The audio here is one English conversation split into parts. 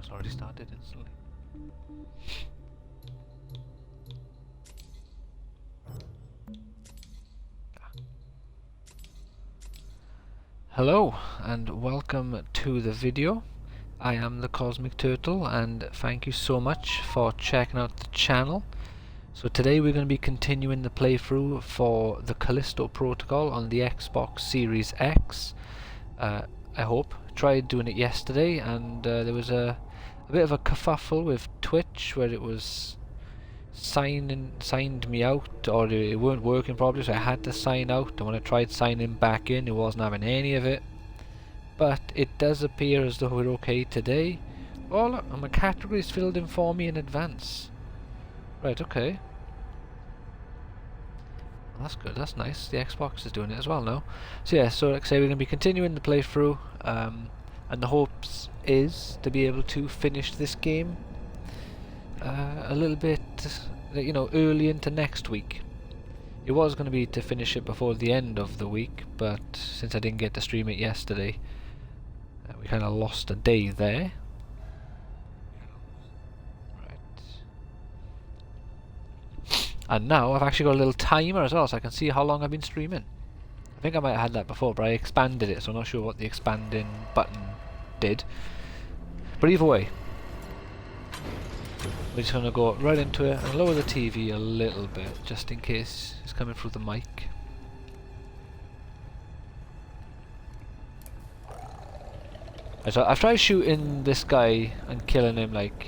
it's already started instantly. Hello and welcome to the video. I am the Cosmic Turtle and thank you so much for checking out the channel. So today we're going to be continuing the playthrough for the Callisto protocol on the Xbox Series X. I hope. Tried doing it yesterday and there was a bit of a kerfuffle with Twitch where it was signed me out, or it weren't working properly, so I had to sign out, and when I tried signing back in it wasn't having any of it. But it does appear as though we're okay today. Oh look, and my category is filled in for me in advance. Right, okay. Well, that's good, that's nice. The Xbox is doing it as well now. So yeah, so like I say, we're going to be continuing the playthrough, and the hopes is to be able to finish this game a little bit, you know, early into next week. It was going to be to finish it before the end of the week, but since I didn't get to stream it yesterday, we kind of lost a day there. Right. And now I've actually got a little timer as well, so I can see how long I've been streaming. I think I might have had that before, but I expanded it, so I'm not sure what the expanding button did. But either way, we're just going to go right into it and lower the TV a little bit, just in case it's coming through the mic. So I've tried shooting this guy and killing him like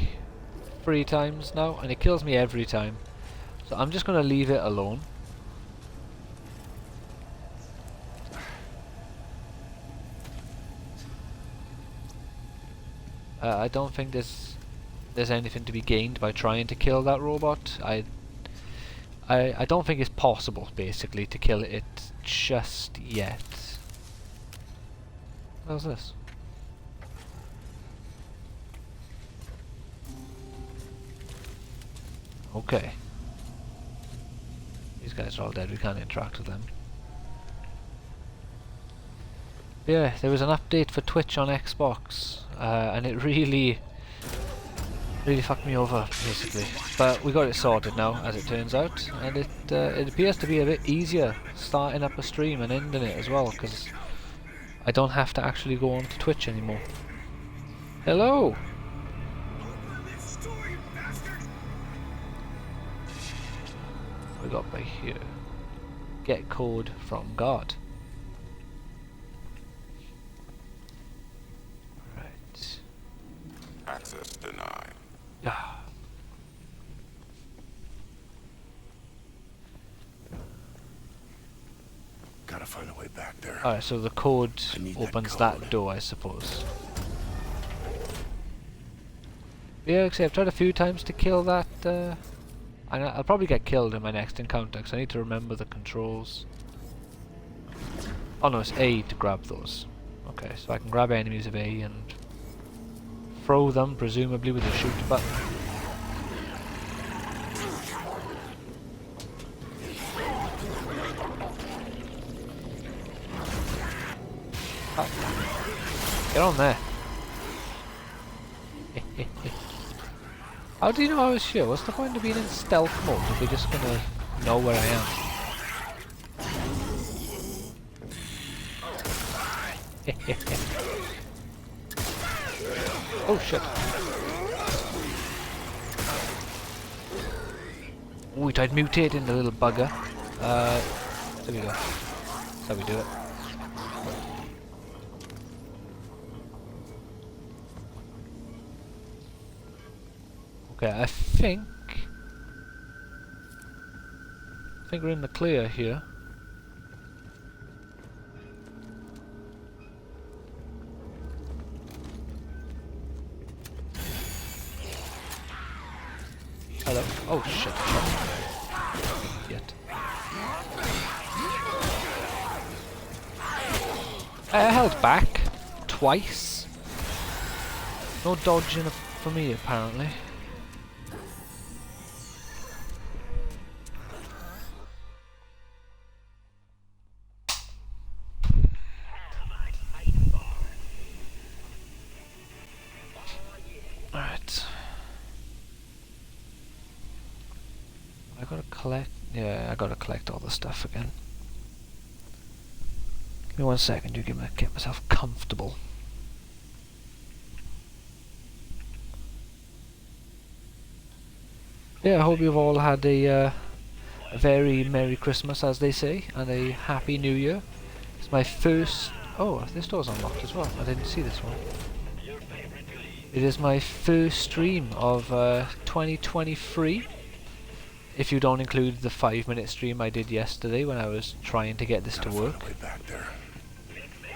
3 times now, and it kills me every time. So I'm just going to leave it alone. I don't think there's anything to be gained by trying to kill that robot. I don't think it's possible, basically, to kill it just yet. How's this? Okay. These guys are all dead, we can't interact with them. Yeah, there was an update for Twitch on Xbox, and it really fucked me over, basically. But we got it sorted now, as it turns out, and it appears to be a bit easier starting up a stream and ending it as well, because I don't have to actually go on to Twitch anymore. Hello! What we got by here? Get code from God. Right. Access denied. Yeah. Gotta find a way back there. Alright, so the code opens that code. door, I suppose. Yeah, like I say, I've tried a few times to kill that, and I'll probably get killed in my next encounter, because I need to remember the controls. Oh no, it's A to grab those. Okay, so I can grab enemies with A and throw them, presumably with a shoot button. Oh. Get on there. How do you know I was here? What's the point of being in stealth mode if they're just gonna know where I am? Oh shit. Oh, he tried mutating the little bugger. There we go. That's how we do it. Okay, I think we're in the clear here. Hello. Oh shit. Idiot. I held back twice. No dodging for me apparently. I gotta collect. Yeah, I gotta collect all the stuff again. Give me 1 second. You get myself comfortable. Yeah, I hope you've all had a very Merry Christmas, as they say, and a Happy New Year. It's my first... Oh, this door's unlocked as well. I didn't see this one. It is my first stream of 2023. If you don't include the 5-minute stream I did yesterday when I was trying to get this to work. Way back there.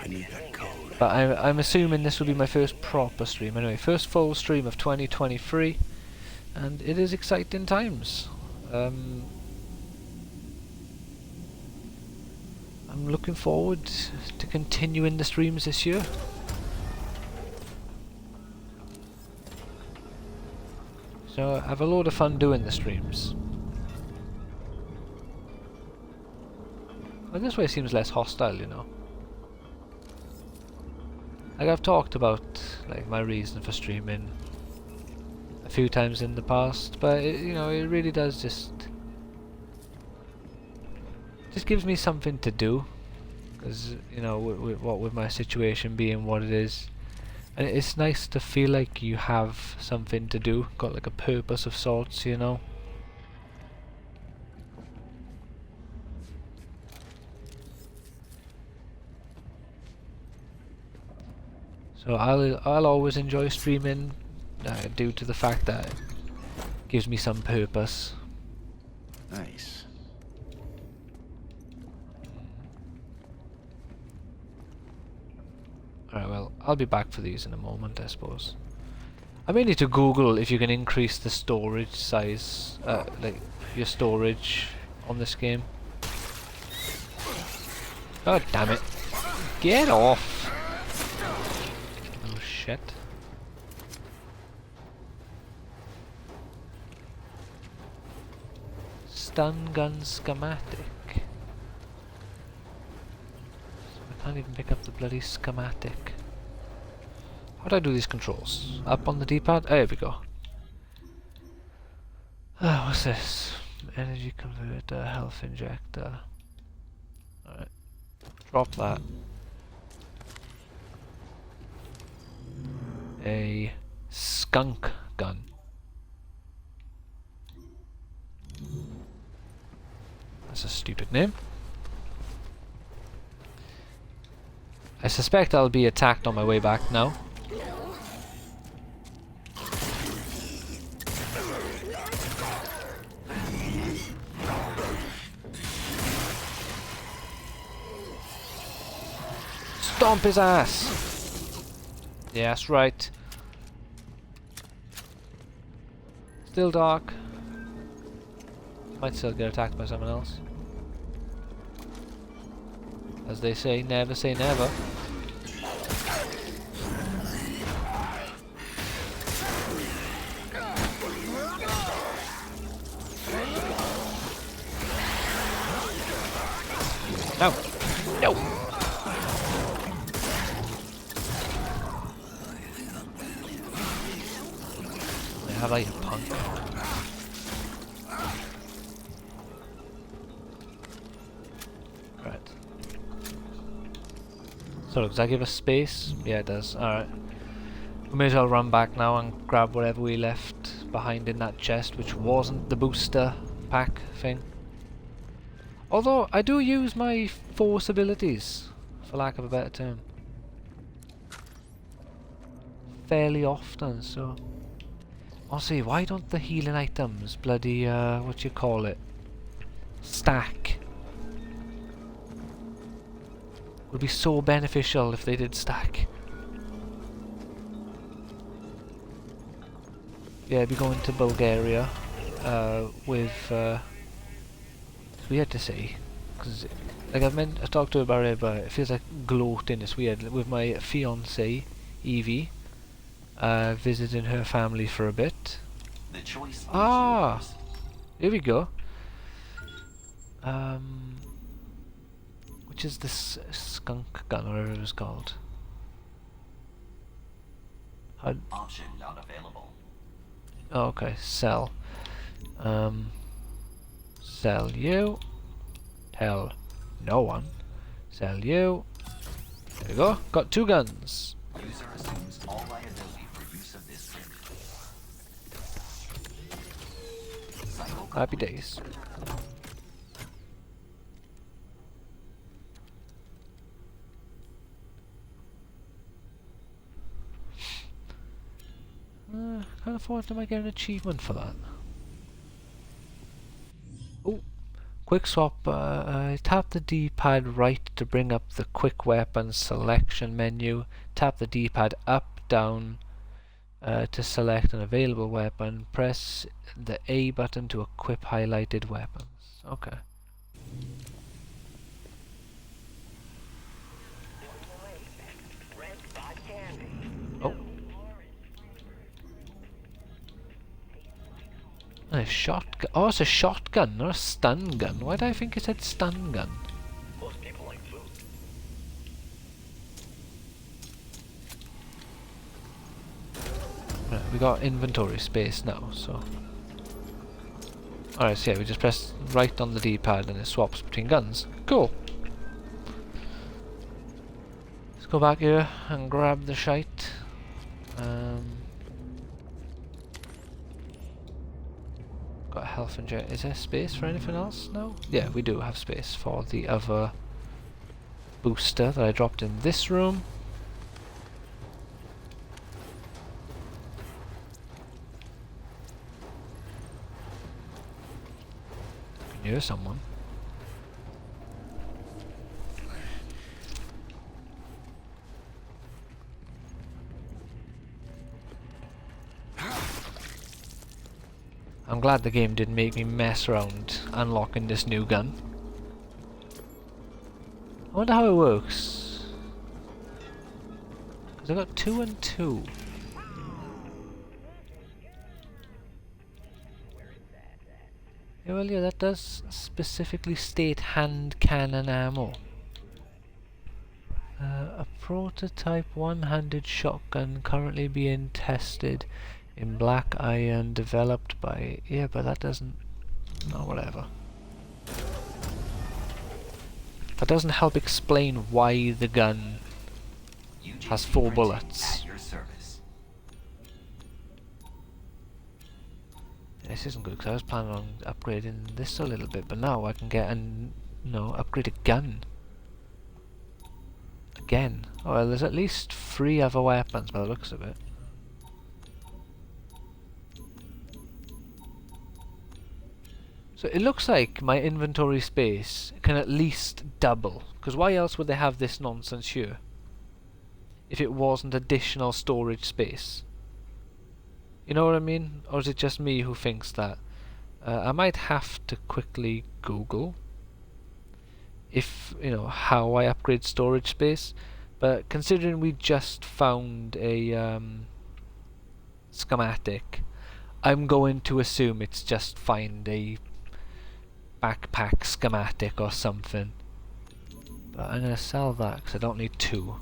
I need that code. But I'm assuming this will be my first proper stream. Anyway, first full stream of 2023. And it is exciting times. I'm looking forward to continuing the streams this year. So I have a load of fun doing the streams. Well, this way seems less hostile, you know. Like I've talked about like my reason for streaming a few times in the past, but you know, it really does just gives me something to do, because you know, with my situation being what it is, and it's nice to feel like you have something to do, got like a purpose of sorts, you know. So I'll always enjoy streaming due to the fact that it gives me some purpose. Nice. Alright, well, I'll be back for these in a moment, I suppose. I may need to Google if you can increase the storage size, like your storage on this game. God damn it! Get off! Oh shit! Stun gun schematic. I can't even pick up the bloody schematic. How do I do these controls? Up on the D-pad? There we go. What's this? Energy converter, health injector. Alright. Drop that. A skunk gun. That's a stupid name. I suspect I'll be attacked on my way back now. Stomp his ass! Yeah, that's right. Still dark. Might still get attacked by someone else. As they say never. No! No! How about you, punk? Right. So does that give us space? Yeah, it does. Alright. We may as well run back now and grab whatever we left behind in that chest, which wasn't the booster pack thing. Although, I do use my force abilities, for lack of a better term. Fairly often, so... Honestly, why don't the healing items bloody, what you call it? Stack. Would be so beneficial if they did stack. Yeah, I'd be going to Bulgaria, with, it's weird to say, because, like I talked to her about it, but it feels like gloating, it's weird, with my fiancée, Evie. Visiting her family for a bit. The choice is yours. Here we go. Which is this skunk gun, or whatever it was called. Option not available. Oh, okay, sell. Sell you. Tell no one. Sell you. There we go. Got 2 guns. User assumes all liability for use of this kit. Cycle Happy complete. days. Can't afford to get an achievement for that. Oh, quick swap. Tap the D-pad right to bring up the quick weapon selection menu. Tap the D-pad up, down to select an available weapon. Press the A button to equip highlighted weapons. Okay. Oh. A shotgun. Oh, it's a shotgun, not a stun gun. Why did I think it said stun gun? Most people like food. Right, we got inventory space now, so. Alright, so yeah, we just press right on the D-pad and it swaps between guns. Cool. Let's go back here and grab the shite. Got health and jet. Is there space for anything else? No? Yeah, we do have space for the other booster that I dropped in this room. I can hear someone. I'm glad the game didn't make me mess around unlocking this new gun. I wonder how it works. Because I got 2 and 2. Yeah, well, yeah, that does specifically state hand cannon ammo. A prototype one-handed shotgun currently being tested in black iron, developed by... Yeah, but that doesn't... No, whatever. That doesn't help explain why the gun has 4 bullets. At your service. This isn't good, because I was planning on upgrading this a little bit, but now I can get an... No, upgrade a gun. Again. Oh, well, there's at least 3 other weapons by the looks of it. So it looks like my inventory space can at least double, because why else would they have this nonsense here if it wasn't additional storage space? You know what I mean? Or is it just me who thinks that? I might have to quickly Google if, you know, how I upgrade storage space, but considering we just found a schematic, I'm going to assume it's just find a backpack schematic or something. But I'm going to sell that because I don't need 2.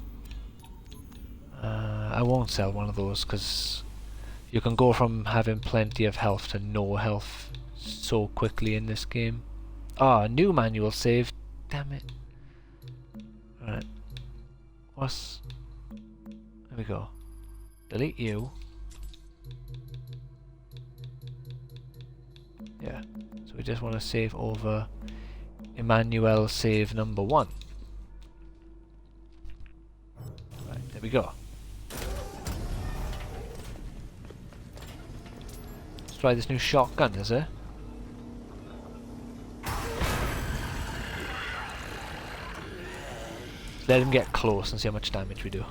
I won't sell one of those because you can go from having plenty of health to no health so quickly in this game. Ah, new manual save. Damn it. Alright. What's... There we go. Delete you. Yeah. So we just want to save over Emmanuel save number 1. Right, there we go. Let's try this new shotgun, is it? Let him get close and see how much damage we do.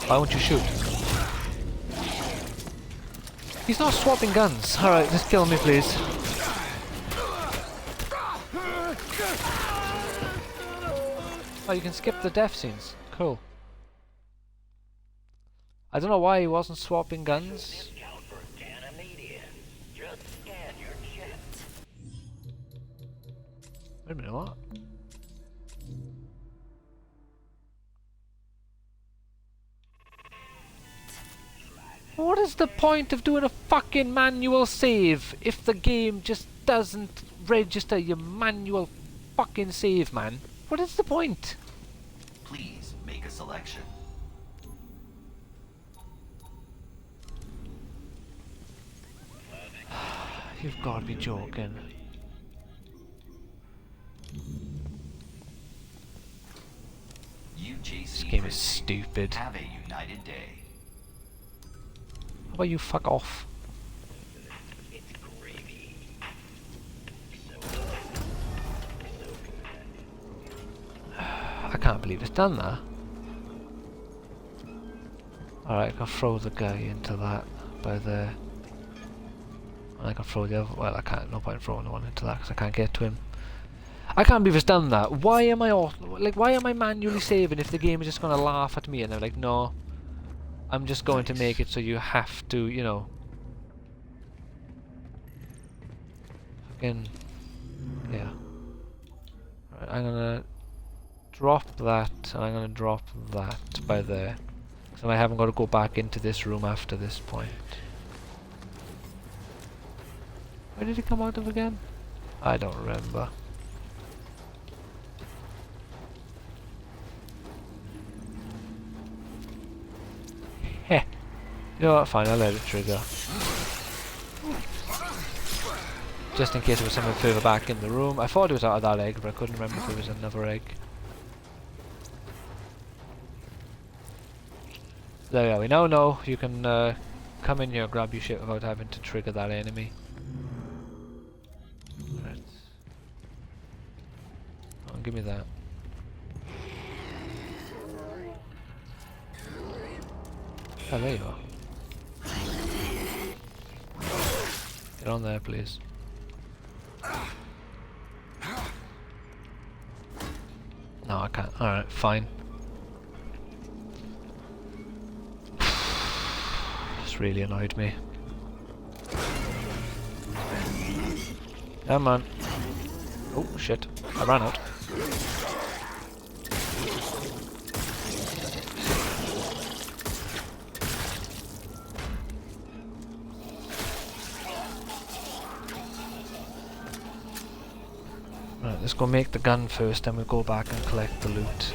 Why won't you shoot? He's not swapping guns. Alright, just kill me please. Oh, you can skip the death scenes. Cool. I don't know why he wasn't swapping guns. Discount for a can of media. Just scan your chip. Wait a minute, what? What is the point of doing a fucking manual save if the game just doesn't register your manual fucking save, man? What is the point? Please make a selection. You've got to be joking. UJC This game Printing. is stupid. How Have a united day. about you fuck off? It's gravy. I can't believe it's done that. Alright, I can throw the guy into that by there. I can throw the other. Well, I can't. No point in throwing the one into that because I can't get to him. I can't believe it's done that. Why am I why am I manually saving if the game is just gonna laugh at me and they're like, no, I'm just going to make it so you have to, you know. Fucking yeah. Right, I'm gonna drop that and I'm gonna drop that by there. So I haven't got to go back into this room after this point. Where did he come out of again? I don't remember. Heh. You know what, fine, I'll let it trigger. Just in case there was something further back in the room. I thought it was out of that egg, but I couldn't remember if it was another egg. There we are, we now know you can come in here, grab your shit without having to trigger that enemy. Right. Oh, give me that. Oh, there you are. Get on there, please. No, I can't. Alright, fine. This really annoyed me. Come on. Oh, shit. I ran out. Right, let's go make the gun first, then we'll go back and collect the loot.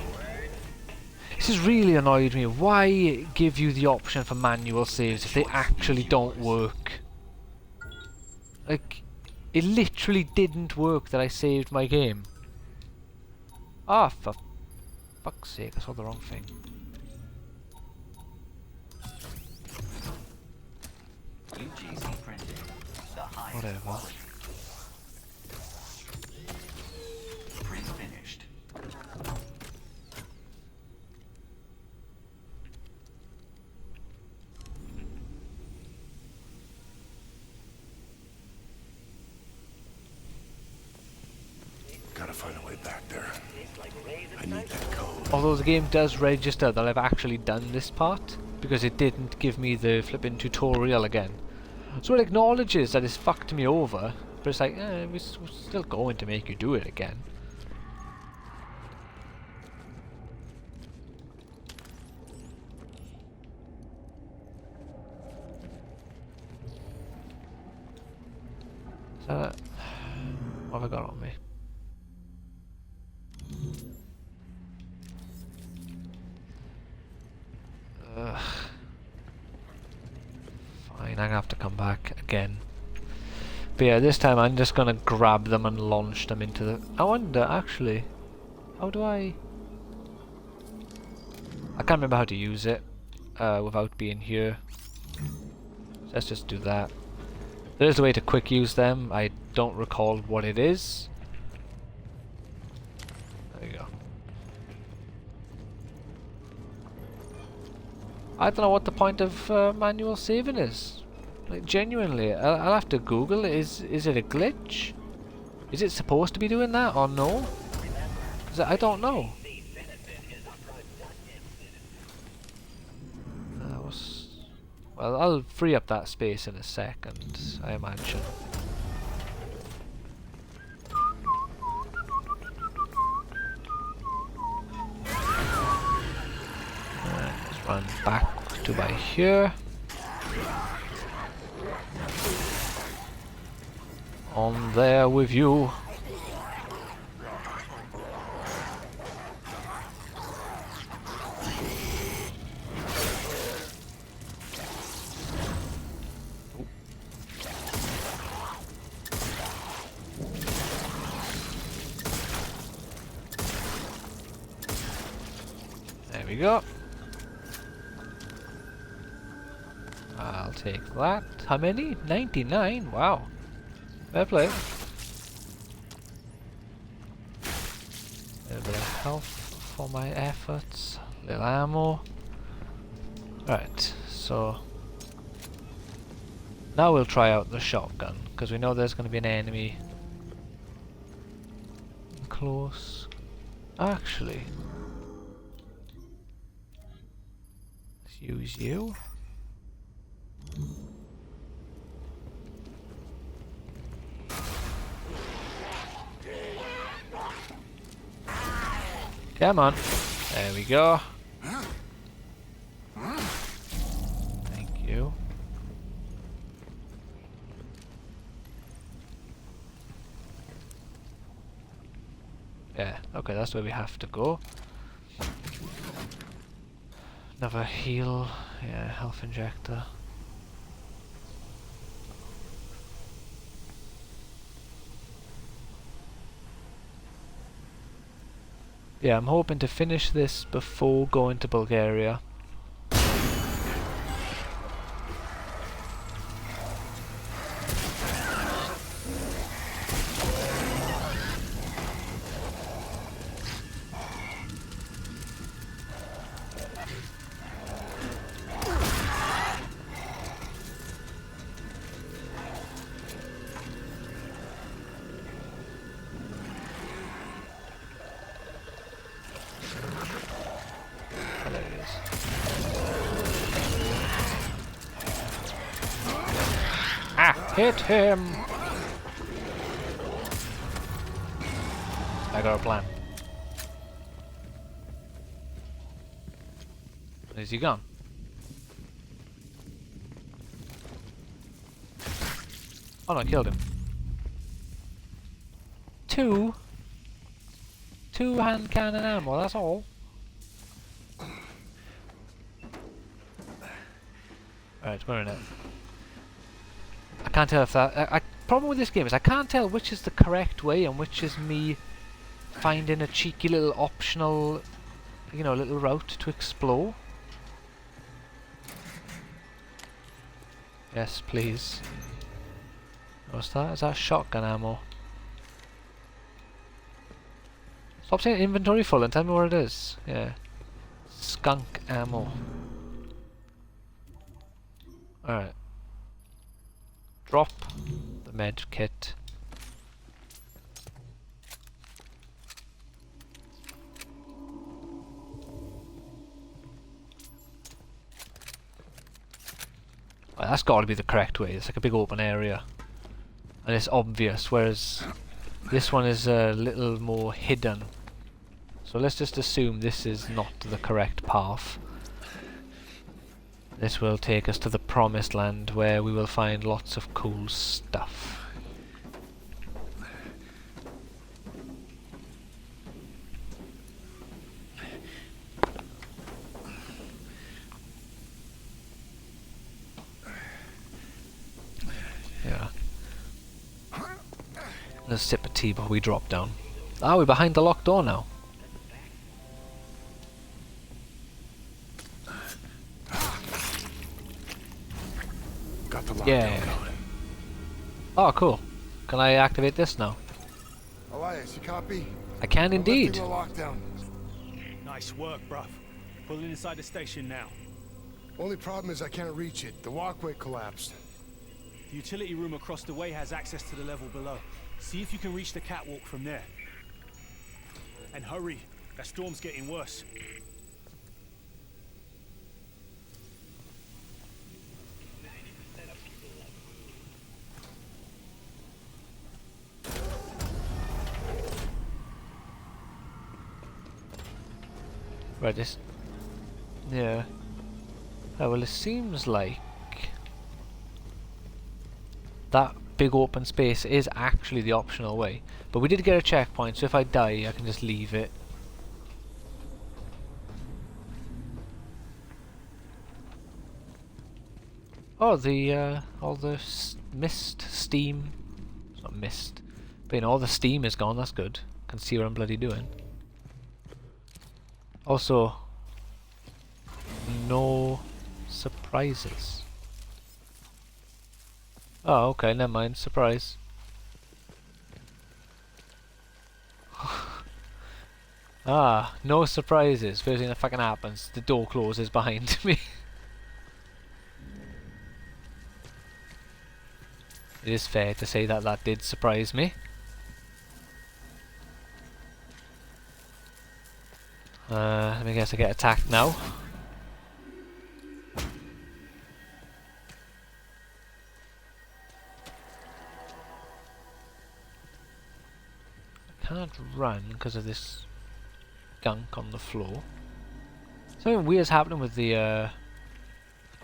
This has really annoyed me. Why give you the option for manual saves if they actually don't work? Like, it literally didn't work that I saved my game. Ah, for fuck's sake, I saw the wrong thing. UJC Printing. The highest Whatever. quality. Print finished. Gotta find a way back there. I need that code. Although the game does register that I've actually done this part, because it didn't give me the flipping tutorial again. So it acknowledges that it's fucked me over, but it's like, we're still going to make you do it again. So, what have I got on me? Ugh. Fine, I'm gonna have to come back again. But yeah, this time I'm just gonna grab them and launch them into the... I wonder, actually, how do I... I can't remember how to use it without being here. So let's just do that. There is a way to quick use them. I don't recall what it is. There you go. I don't know what the point of manual saving is. Like, genuinely, I'll have to Google. Is it a glitch? Is it supposed to be doing that or no? 'Cause I don't know. Well, I'll free up that space in a second, I imagine. Run back to by here. On there with you. There we go. I'll take that. How many? 99? Wow. Fair play. A little bit of health for my efforts. Little ammo. Right, so now we'll try out the shotgun, because we know there's going to be an enemy close. Actually, let's use you. Come on. There we go. Thank you. Yeah, okay, that's where we have to go. Another heal. Yeah, health injector. Yeah, I'm hoping to finish this before going to Bulgaria. Hit him! I got a plan. Is he gone? Oh no, I killed him. Two hand cannon ammo, that's all. Alright, where is it? I can't tell if that... problem with this game is I can't tell which is the correct way and which is me finding a cheeky little optional, you know, little route to explore. Yes, please. What's that? Is that shotgun ammo? Stop saying inventory full and tell me where it is. Yeah. Skunk ammo. Alright. Drop the med kit. Well, that's got to be the correct way. It's like a big open area. And it's obvious, whereas this one is a little more hidden. So let's just assume this is not the correct path. This will take us to the promised land where we will find lots of cool stuff. Yeah. Let's sip of tea before we drop down. Ah, we're behind the locked door now. Got the lockdown Yeah. going. Oh, cool. Can I activate this now? Elias, you copy? I can indeed. I'm lifting the lockdown. Nice work, bruv. Pulling inside the station now. Only problem is I can't reach it. The walkway collapsed. The utility room across the way has access to the level below. See if you can reach the catwalk from there. And hurry, that storm's getting worse. Right, this... Yeah. Oh, well, it seems like that big open space is actually the optional way. But we did get a checkpoint, so if I die, I can just leave it. Oh, all the mist, steam. It's not mist. But you know, all the steam is gone, that's good. Can see what I'm bloody doing. Also, no surprises. Oh, okay, never mind. Surprise. Ah, no surprises. First thing that fucking happens, the door closes behind me. It is fair to say that that did surprise me. Let me guess I get attacked now. I can't run because of this gunk on the floor. Something weird's happening with the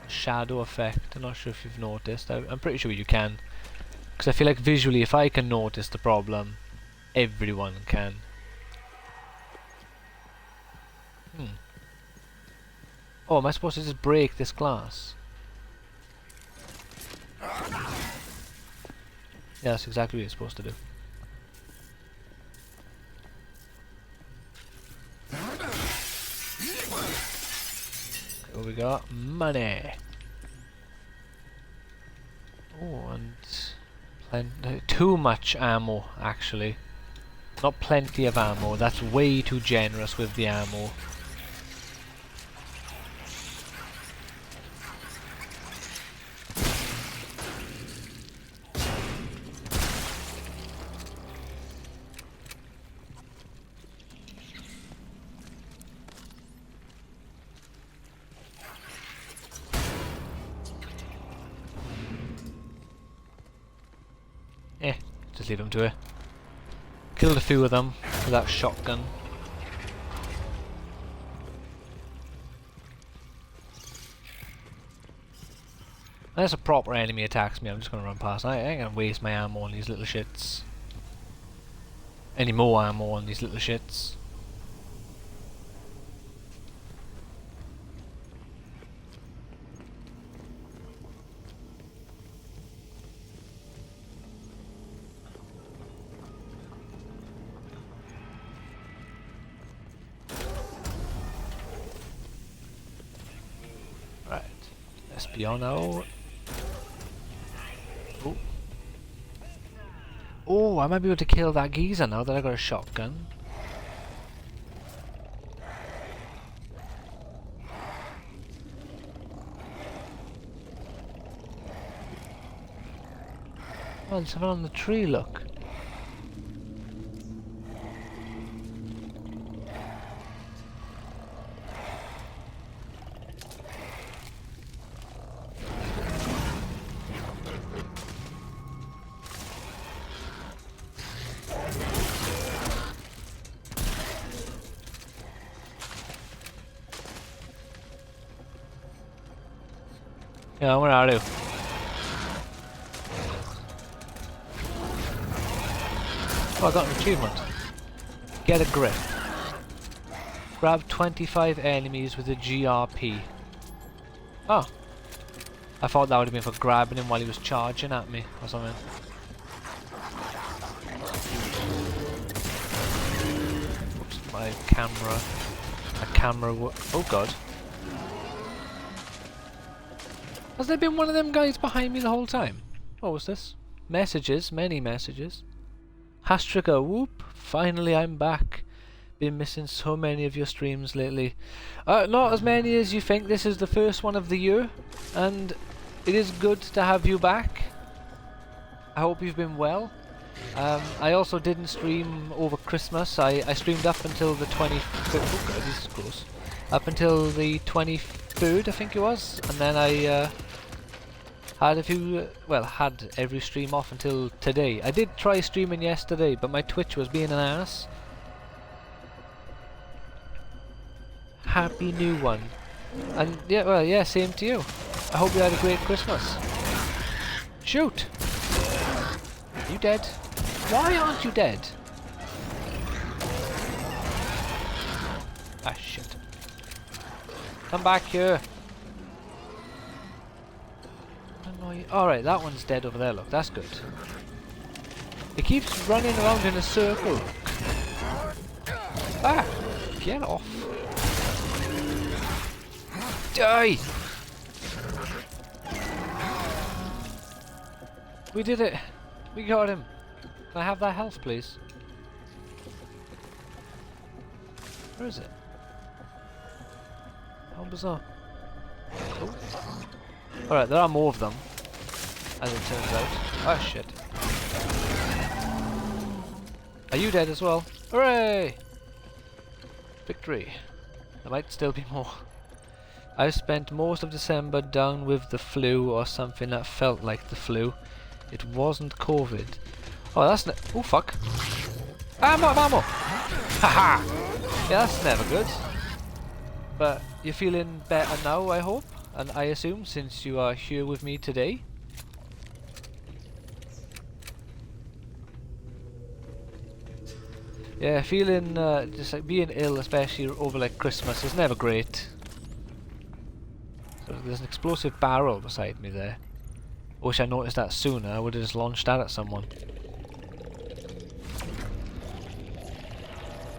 shadow effect. I'm not sure if you've noticed. I'm pretty sure you can. Because I feel like visually, if I can notice the problem, everyone can. Oh, am I supposed to just break this glass? Yeah, that's exactly what you're supposed to do. What we got? Money! Oh, and too much ammo, actually. Not plenty of ammo, that's way too generous with the ammo. Just leave them to it. Killed a few of them with that shotgun. Unless a proper enemy attacks me, I'm just gonna run past. I ain't gonna waste my ammo on these little shits. Any more ammo on these little shits. Beyond now. Oh. Oh, I might be able to kill that geezer now that I got a shotgun. Oh, there's something on the tree, look. Yeah, where are you? Oh, I got an achievement. Get a grip. Grab 25 enemies with a GRP. Oh. I thought that would have been for grabbing him while he was charging at me or something. Oops, my camera. Oh god. Has there been one of them guys behind me the whole time? What was this? Messages, many messages. Hastrika, whoop! Finally I'm back. Been missing so many of your streams lately. Not as many as you think. This is the first one of the year, and it is good to have you back. I hope you've been well. I also didn't stream over Christmas. I streamed up until the 23rd. Oh god, this is close. Up until the 23rd, I think it was, and then I had every stream off until today. I did try streaming yesterday, but my Twitch was being an ass. Happy new one. And yeah, well, yeah, same to you. I hope you had a great Christmas. Shoot! You dead? Why aren't you dead? Ah, shit. Come back here. Alright, that one's dead over there, look, that's good. It keeps running around in a circle. Ah! Get off. Die! We did it! We got him! Can I have that health, please? Where is it? How bizarre. Oh. Alright, there are more of them, as it turns out. Oh shit. Are you dead as well? Hooray! Victory. There might still be more. I spent most of December down with the flu or something that felt like the flu. It wasn't COVID. Oh, that's oh fuck. Ammo, ammo! Haha! Yeah, that's never good. But you're feeling better now, I hope? And I assume, since you are here with me today. Yeah, feeling just like being ill, especially over like Christmas, is never great. So there's an explosive barrel beside me there. Wish I noticed that sooner. I would have just launched that at someone.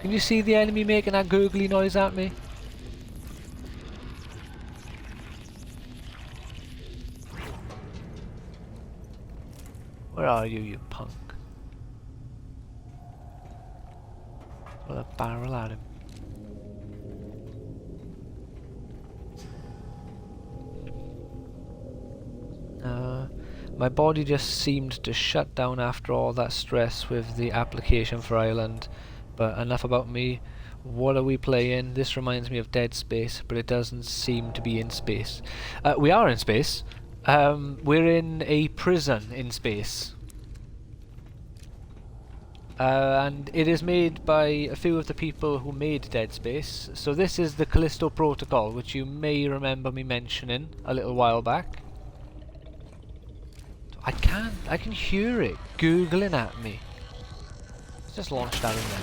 Can you see the enemy making that gurgly noise at me? Where are you, you punk? With a barrel at him. My body just seemed to shut down after all that stress with the application for Ireland. But enough about me. What are we playing? This reminds me of Dead Space, but it doesn't seem to be in space. We are in space. We're in a prison in space. And it is made by a few of the people who made Dead Space. So this is the Callisto protocol, which you may remember me mentioning a little while back. I can hear it googling at me. Let's just launch that in there.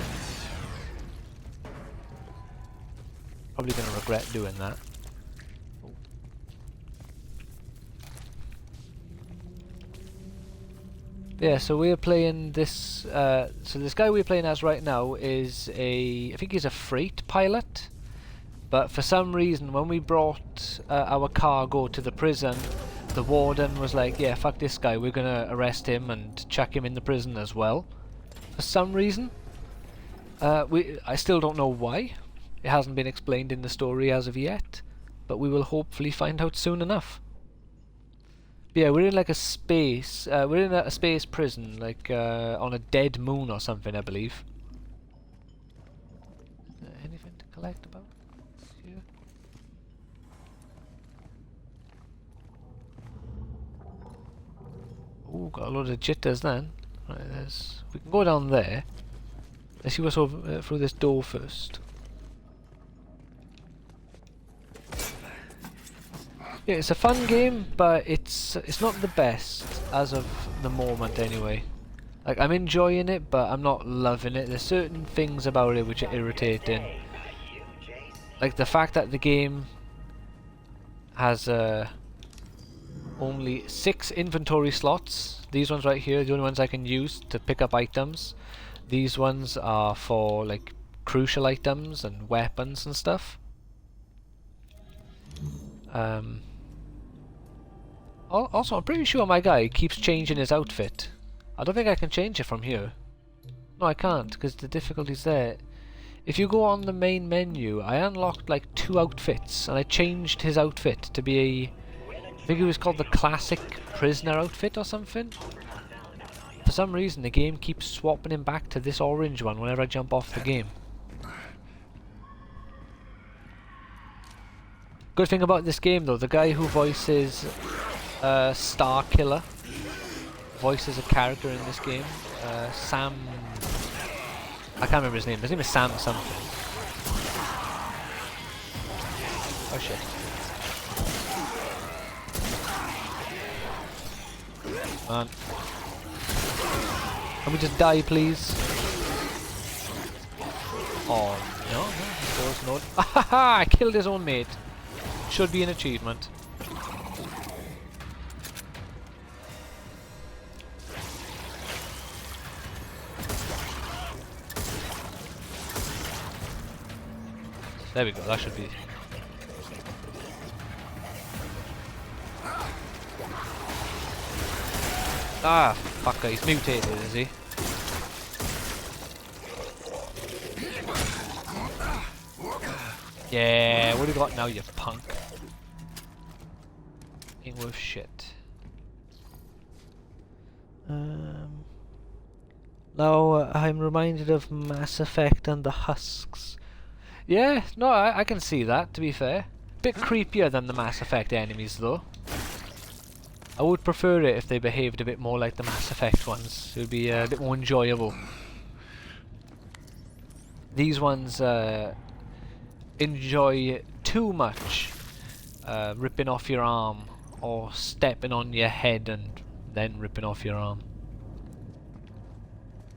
Probably going to regret doing that. Yeah, so we're playing this, so this guy we're playing as right now is I think he's a freight pilot, but for some reason when we brought our cargo to the prison, the warden was like, yeah, fuck this guy, we're gonna arrest him and chuck him in the prison as well. For some reason. I still don't know why. It hasn't been explained in the story as of yet, but we will hopefully find out soon enough. Yeah, we're in like a space, we're in a space prison, like on a dead moon or something, I believe. Anything to collect about here? Ooh, got a load of jitters then. Right, we can go down there. Let's see what's over through this door first. Yeah, it's a fun game, but it's not the best as of the moment anyway. Like, I'm enjoying it, but I'm not loving it. There's certain things about it which are irritating. Like the fact that the game has only 6 inventory slots. These ones right here are the only ones I can use to pick up items. These ones are for like crucial items and weapons and stuff. Also, I'm pretty sure my guy keeps changing his outfit. I don't think I can change it from here. No, I can't, because the difficulty's there. If you go on the main menu, I unlocked like 2 outfits, and I changed his outfit to be I think it was called the classic prisoner outfit or something. For some reason, the game keeps swapping him back to this orange one whenever I jump off the game. Good thing about this game though, the guy who voices Star Killer voices a character in this game. Sam... I can't remember his name. His name is Sam something. Oh shit. Man. Can we just die, please? Oh, no, of course not. Ahaha! I killed his own mate. Should be an achievement. There we go, that should be... Ah, fucker, he's mutated, is he? Yeah, what do you got now, you punk? Ain't worth shit. Now I'm reminded of Mass Effect and the Husks. Yeah, no, I can see that, to be fair. Bit creepier than the Mass Effect enemies, though. I would prefer it if they behaved a bit more like the Mass Effect ones. It would be a bit more enjoyable. These ones enjoy too much ripping off your arm or stepping on your head and then ripping off your arm.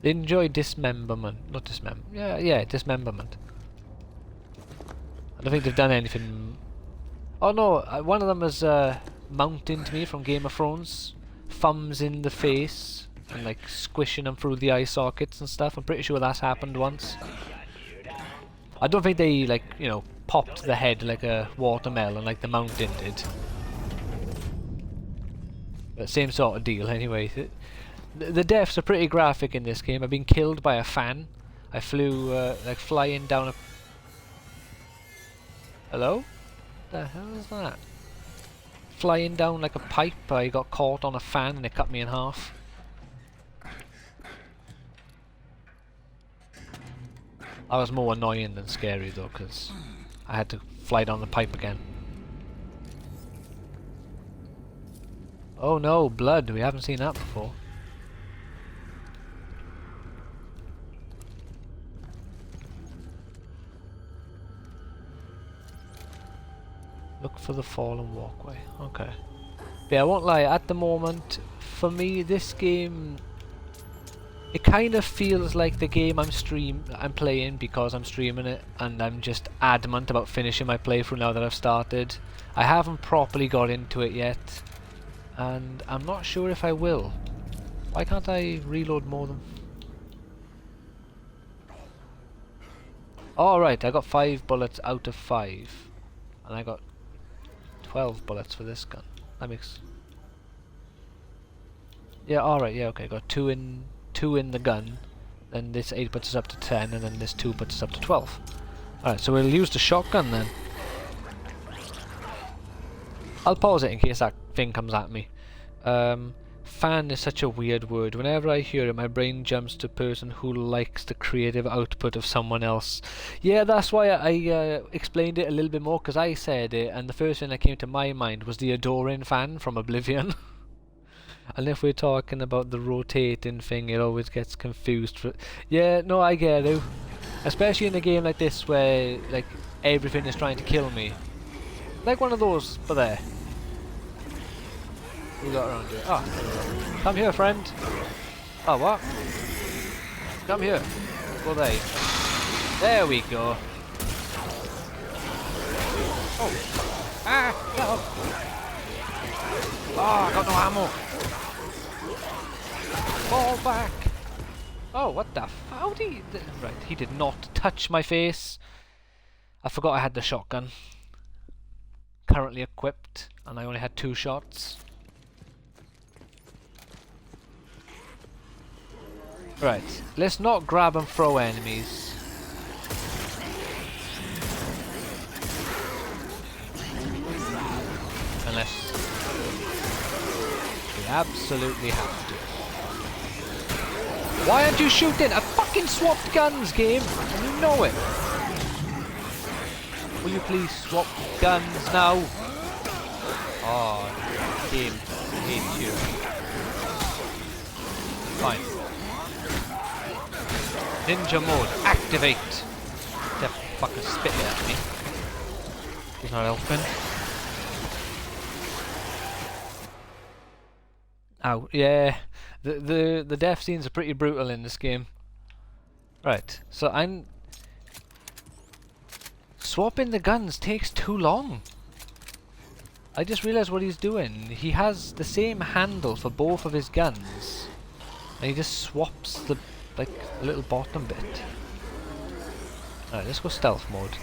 They enjoy dismemberment. Not dismemberment. Yeah, dismemberment. I don't think they've done anything... Oh no, one of them was mounting to me from Game of Thrones. Thumbs in the face and like squishing them through the eye sockets and stuff. I'm pretty sure that's happened once. I don't think they, like, you know, popped the head like a watermelon like the mountain did. But same sort of deal anyway. The deaths are pretty graphic in this game. I've been killed by a fan. I flew, like, flying down a... Hello? The hell is that? Flying down like a pipe, I got caught on a fan and it cut me in half. That was more annoying than scary though, because I had to fly down the pipe again. Oh no, blood, we haven't seen that before. Look for the fallen walkway. Okay. Yeah, I won't lie, at the moment, for me, this game, it kind of feels like the game I'm playing because I'm streaming it, and I'm just adamant about finishing my playthrough now that I've started. I haven't properly got into it yet, and I'm not sure if I will. Why can't I reload more than... Oh right, I got 5 bullets out of 5, and I got 12 bullets for this gun. That makes... Yeah, alright, yeah, okay, got 2 in the gun, then this 8 puts us up to 10, and then this 2 puts us up to 12. Alright, so we'll use the shotgun then. I'll pause it in case that thing comes at me. Fan is such a weird word. Whenever I hear it, my brain jumps to a person who likes the creative output of someone else. Yeah, that's why I explained it a little bit more, because I said it, and the first thing that came to my mind was the adoring fan from Oblivion. And if we're talking about the rotating thing, it always gets confused. Yeah, no, I get it. Especially in a game like this where, like, everything is trying to kill me. Like one of those, but there. We got around here. Ah, there we go. Come here, friend. Oh, what? Come here. Go there. There we go. Oh. Ah, no. Oh, I got no ammo. Fall back. Oh, what the f... How did he... Right, he did not touch my face. I forgot I had the shotgun. Currently equipped, and I only had 2 shots. Right, let's not grab and throw enemies. Unless we absolutely have to. Why aren't you shooting? I fucking swapped guns, game, and you know it. Will you please swap guns now? Oh, game hates you. Fine. Ninja mode, activate! That fucker spitting at me. He's not helping. Ow, yeah. The death scenes are pretty brutal in this game. Right, so I'm... Swapping the guns takes too long. I just realised what he's doing. He has the same handle for both of his guns. And he just swaps the, like, little bottom bit. Alright, let's go stealth mode.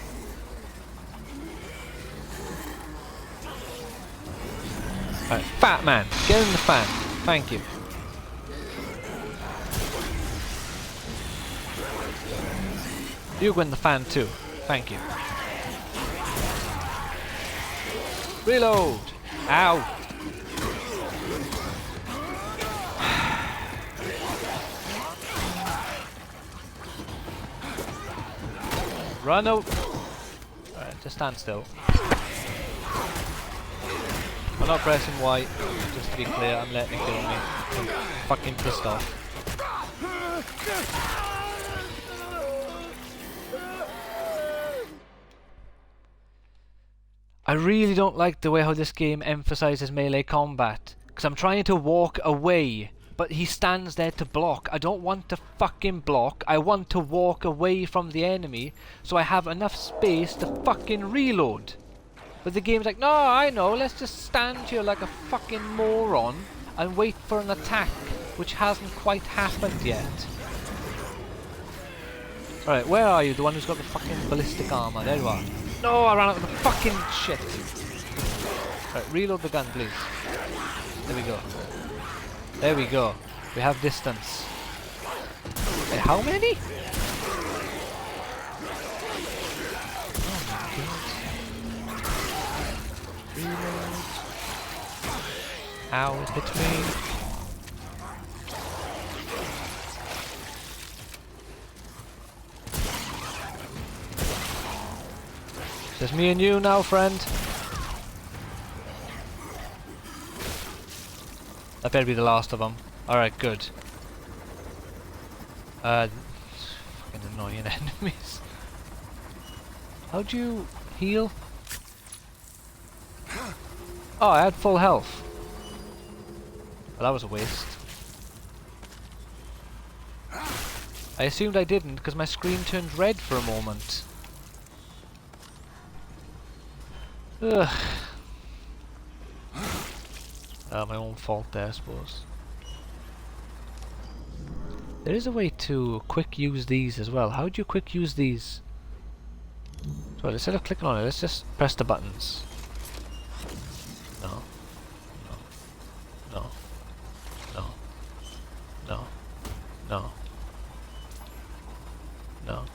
Alright, fat man, get in the fan. Thank you. You go in the fan too. Thank you. Reload! Ow! Run out! Alright, just stand still. I'm not pressing Y, just to be clear, I'm letting it kill me. I'm fucking pissed off. I really don't like the way how this game emphasizes melee combat, because I'm trying to walk away, but he stands there to block. I don't want to fucking block, I want to walk away from the enemy, so I have enough space to fucking reload. But the game's like, no, I know, let's just stand here like a fucking moron and wait for an attack, which hasn't quite happened yet. Alright, where are you? The one who's got the fucking ballistic armor. There you are. No, I ran out of the fucking shit. Right, reload the gun, please. There we go. There we go. We have distance. Wait, how many? Oh my god. Reload. Ow, it hit me. Just me and you now, friend. That better be the last of them. Alright, good. Fucking annoying enemies. How'd you heal? Oh, I had full health. Well, that was a waste. I assumed I didn't because my screen turned red for a moment. Ugh. My own fault there, I suppose. There is a way to quick use these as well. How do you quick use these? So instead of clicking on it, let's just press the buttons. No. No. No. No. No. No. No.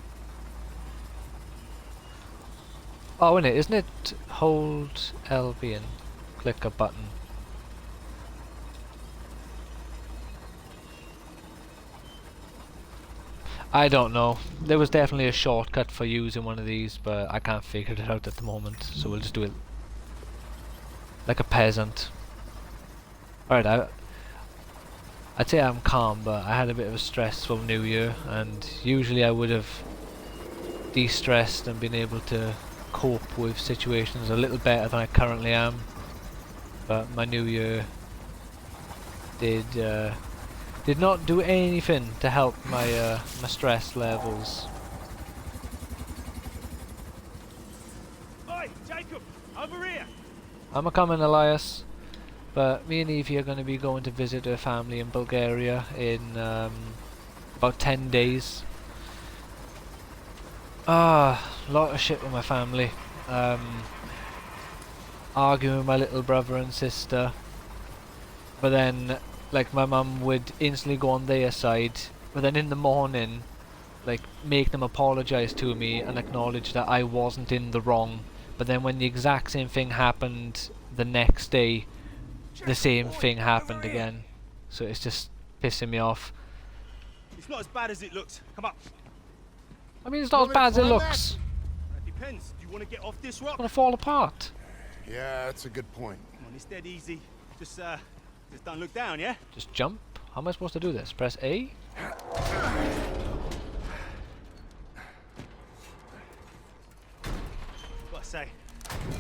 Oh, isn't it hold LB and click a button? I don't know. There was definitely a shortcut for using one of these, but I can't figure it out at the moment, so we'll just do it like a peasant. Alright, I'd say I'm calm, but I had a bit of a stressful New Year, and usually I would have de-stressed and been able to cope with situations a little better than I currently am. But my New Year did not do anything to help my my stress levels. Oi, Jacob, over here. I'm a coming, Elias. But me and Evie are going to be going to visit her family in Bulgaria in about 10 days. A lot of shit with my family. Arguing with my little brother and sister. But then, like, my mum would instantly go on their side. But then in the morning, like, make them apologise to me and acknowledge that I wasn't in the wrong. But then when the exact same thing happened the next day, the same thing happened again. So it's just pissing me off. It's not as bad as it looks. Come up. I mean, it's not as bad as it looks. It depends. Do you want to get off this rock? It's gonna fall apart. Yeah, that's a good point. Come on, it's dead easy. Just don't look down, yeah? Just jump? How am I supposed to do this? Press A? Gotta say,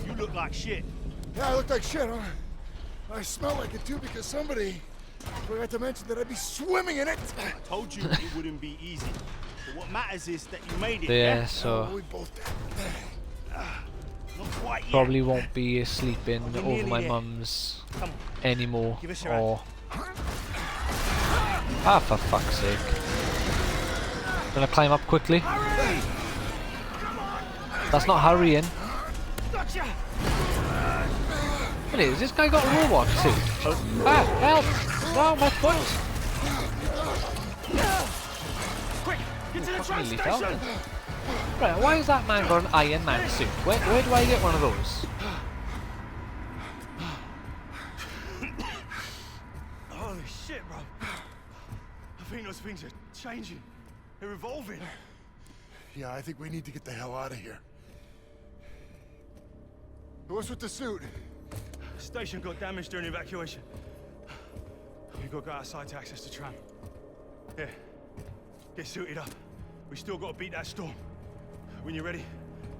you look like shit. Yeah, I look like shit, huh? I smell like it too because somebody Forgot to mention that I'd be swimming in it. I told you it wouldn't be easy. But what matters is that you made it. Yeah, so We both did. Not quite yet. probably won't be sleeping You're over nearly my there. mum's Come on. anymore. Give us your Or for fuck's sake! Gonna climb up quickly. That's not hurrying. Gotcha. What is this guy got a robot suit? Help! No, my foot! Quick, get to the train Nearly fell. station. Right, why has that man got an Iron Man suit? Where do I get one of those? Holy shit, bro. I think those things are changing. They're evolving. Yeah, I think we need to get the hell out of here. What's with the suit? The station got damaged during evacuation. We've got to go outside to access the tram. Yeah. Get suited up. We still got to beat that storm. When you're ready,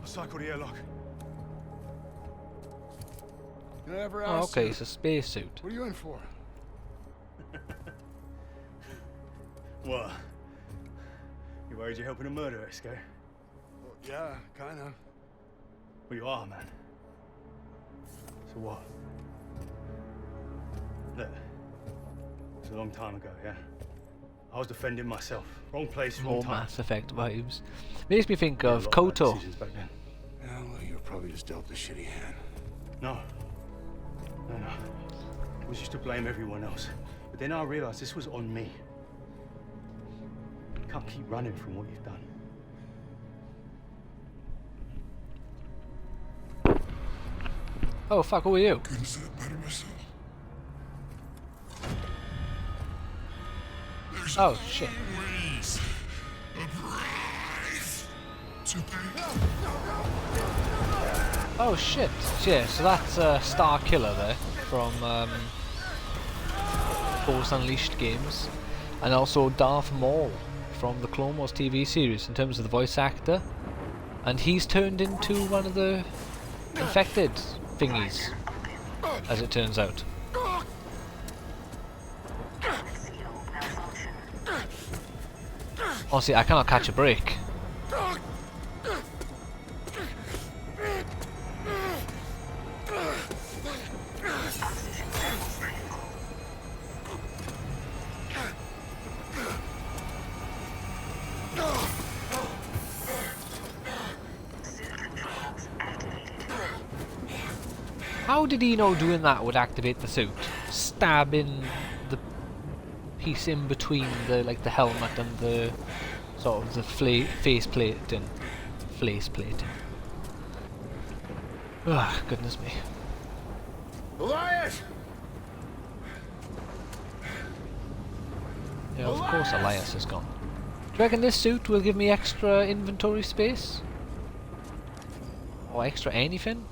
I'll cycle the airlock. You never Oh, asked. okay, it's a spacesuit. What are you in for? What? You worried you're helping a murderer escape? Well, yeah, kinda. Well, you are, man. So what? Look, it's a long time ago, yeah? I was defending myself. Wrong place, wrong More time. Mass Effect vibes. Makes me think Made a of lot bad Koto. decisions back then. Yeah, well, you were probably just dealt a shitty hand. No. No. We used to blame everyone else. But then I realized this was on me. You can't keep running from what you've done. Oh fuck, who are you? Couldn't say it better myself. There's Oh shit. always a price to pay. Oh shit. Yeah, so that's Star Killer there from Force Unleashed games. And also Darth Maul from the Clone Wars TV series in terms of the voice actor. And he's turned into one of the infected thingies, as it turns out. Honestly, I cannot catch a break. How did he know doing that would activate the suit? Stabbing the piece in between the the helmet and the sort of the face plate and face plate. Ugh, goodness me. Elias! Yeah, of course Elias is gone. Do you reckon this suit will give me extra inventory space? Or extra anything?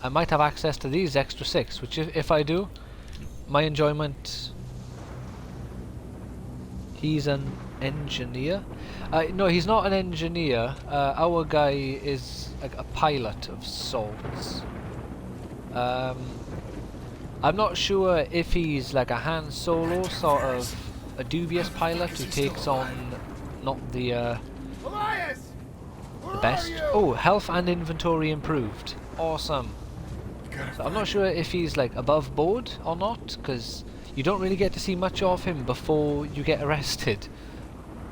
I might have access to these extra 6, which if I do, my enjoyment... He's an engineer? No, he's not an engineer. Our guy is a pilot of sorts. I'm not sure if he's like a Han Solo, sort of a dubious pilot who takes on not the best. Oh, health and inventory improved. Awesome. So I'm not sure if he's like above board or not, because you don't really get to see much of him before you get arrested.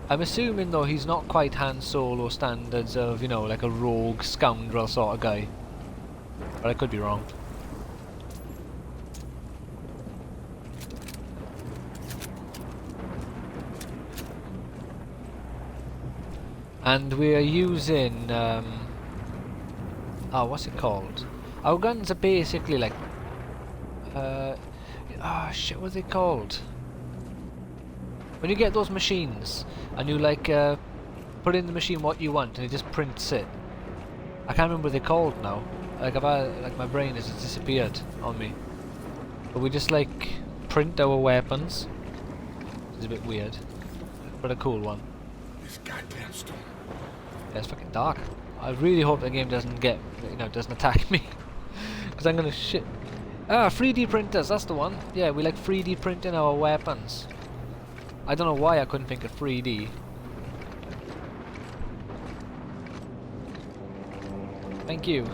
I'm assuming though he's not quite Han Solo standards of, you know, like a rogue scoundrel sort of guy. But I could be wrong. And we are using what's it called? Our guns are basically like shit, what are they called? When you get those machines and you like put in the machine what you want and it just prints it. I can't remember what they're called now. Like my brain has disappeared on me. But we just like print our weapons. It's a bit weird, but a cool one. This goddamn storm. Yeah, it's fucking dark. I really hope the game doesn't get, doesn't attack me, because I'm gonna shit. Ah, 3D printers, that's the one. Yeah, we like 3D printing our weapons. I don't know why I couldn't think of 3D. Thank you.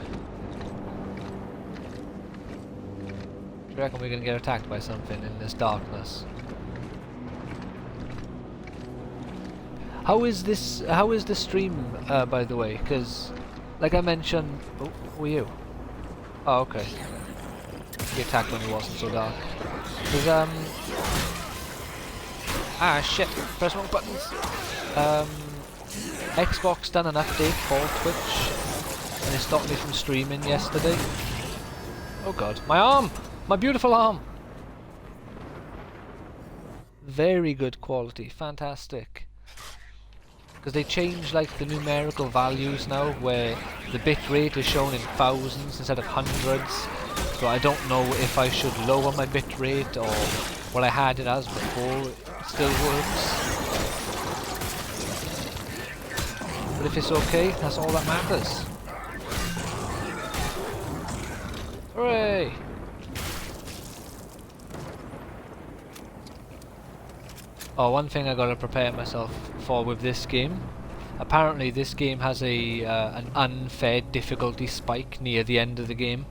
Do you reckon we're gonna get attacked by something in this darkness? How is this? How is the stream, by the way? Because, like I mentioned, oh, who are you? Oh, okay. He attacked when it wasn't so dark. There's ah shit! Press wrong buttons. Xbox done an update for Twitch, and it stopped me from streaming yesterday. Oh god, my arm! My beautiful arm! Very good quality, fantastic. Because they changed like the numerical values now, where the bit rate is shown in thousands instead of hundreds. So I don't know if I should lower my bit rate or what I had it as before. It still works. But if it's okay, that's all that matters. Hooray! Oh, one thing I gotta prepare myself for with this game. Apparently this game has a an unfair difficulty spike near the end of the game.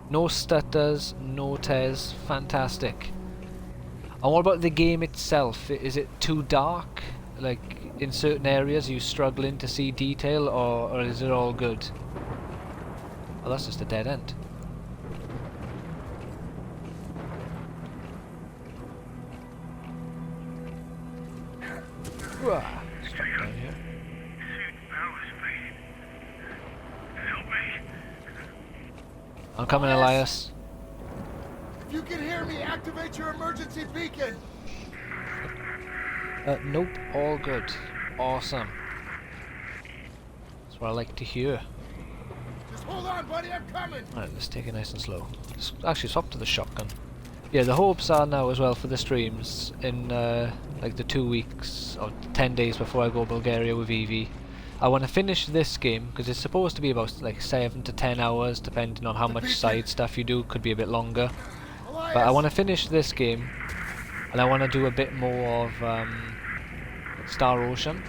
No stutters, no tears, fantastic. And what about the game itself? Is it too dark? Like, in certain areas are you struggling to see detail, or is it all good? Oh, that's just a dead end. Stop down here. I'm coming, Elias. If you can hear me, activate your emergency beacon. Nope, all good. Awesome. That's what I like to hear. Just hold on, buddy, I'm coming. Alright, let's take it nice and slow. Let's actually swap to the shotgun. Yeah, the hopes are now as well for the streams in like the 2 weeks or 10 days before I go Bulgaria with Evie. I want to finish this game because it's supposed to be about like 7 to 10 hours depending on how much side stuff you do, could be a bit longer. But I want to finish this game and I want to do a bit more of Star Ocean.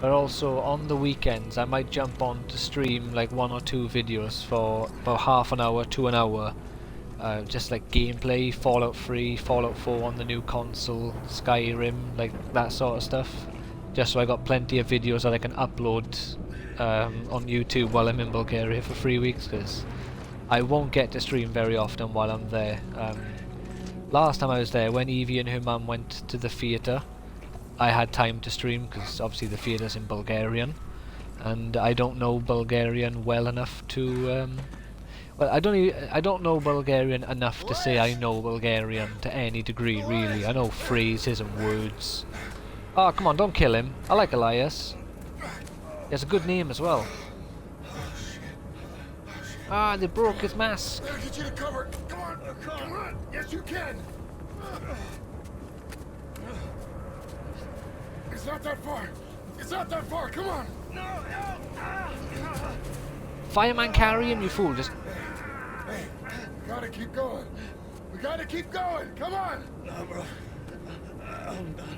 But also on the weekends I might jump on to stream like 1 or 2 videos for about half an hour to an hour. Just like gameplay, Fallout 3, Fallout 4 on the new console, Skyrim, like that sort of stuff. Just so I got plenty of videos that I can upload on YouTube while I'm in Bulgaria for 3 weeks, because I won't get to stream very often while I'm there. Last time I was there, when Evie and her mum went to the theatre, I had time to stream because obviously the theatre's in Bulgarian, and I don't know Bulgarian well enough to. Well, I don't know Bulgarian enough to say I know Bulgarian to any degree, really. I know phrases and words. Oh, come on, don't kill him. I like Elias. He has a good name as well. Ah, they broke his mask. I'll get you to cover. Come on, come on. Yes, you can. It's not that far. It's not that far. Come on. No, no. Fireman, carry him, you fool. Just. Hey, we gotta keep going. We gotta keep going. Come on. No, bro. I'm done.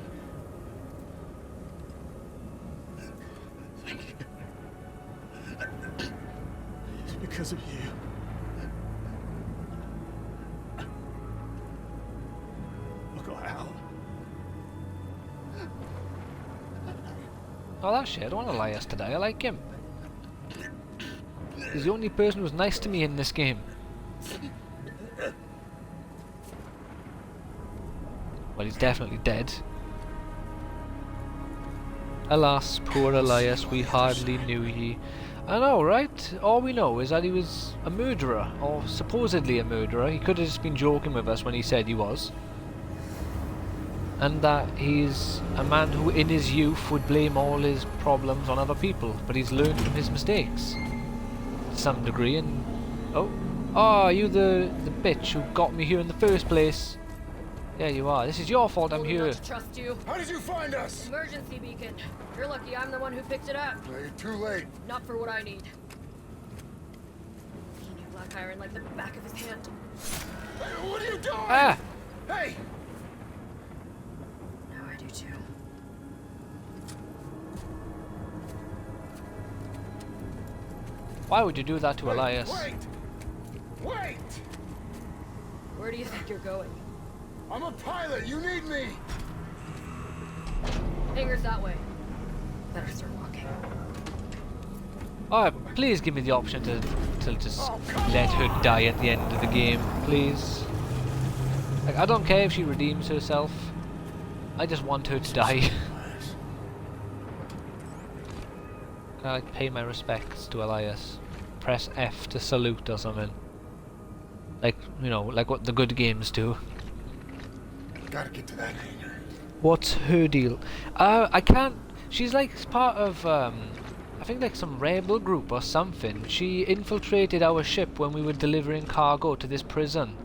Thank you. It's because of you. Look out. Oh, that shit. I don't want to Elias today. I like him. He's the only person who's nice to me in this game. Well, he's definitely dead. Alas, poor Elias, we hardly knew ye. I know, right? All we know is that he was a murderer, or supposedly a murderer. He could have just been joking with us when he said he was. And that he's a man who in his youth would blame all his problems on other people, but he's learned from his mistakes. To some degree, and... Oh, you the bitch who got me here in the first place. Yeah, you are. This is your fault I'm here. Not to trust you. How did you find us? Emergency beacon. You're lucky I'm the one who picked it up. You're too late. Not for what I need. black iron like the back of his hand. Hey, what are you doing? Ah! Hey! Now I do too. Why would you do that to Elias? Wait! Wait! Where do you think you're going? I'm a pilot. You need me. Hangar's that way. Better start walking. Alright, please give me the option to just let her die at the end of the game, please. Like, I don't care if she redeems herself. I just want her to die. Can I like pay my respects to Elias? Press F to salute or something. Like, you know, like what the good games do. Gotta get to that hangar. What's her deal? I can't... She's like part of, I think like some rebel group or something. She infiltrated our ship when we were delivering cargo to this prison.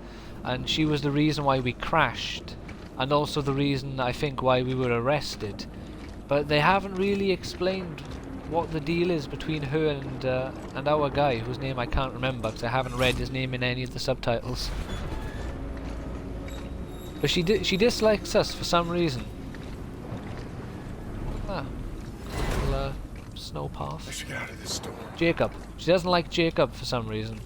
And she was the reason why we crashed. And also the reason, I think, why we were arrested. But they haven't really explained what the deal is between her and our guy, whose name I can't remember because I haven't read his name in any of the subtitles. But she dislikes us for some reason. Ah, little snow path. I should get out of this storm. Jacob. She doesn't like Jacob for some reason.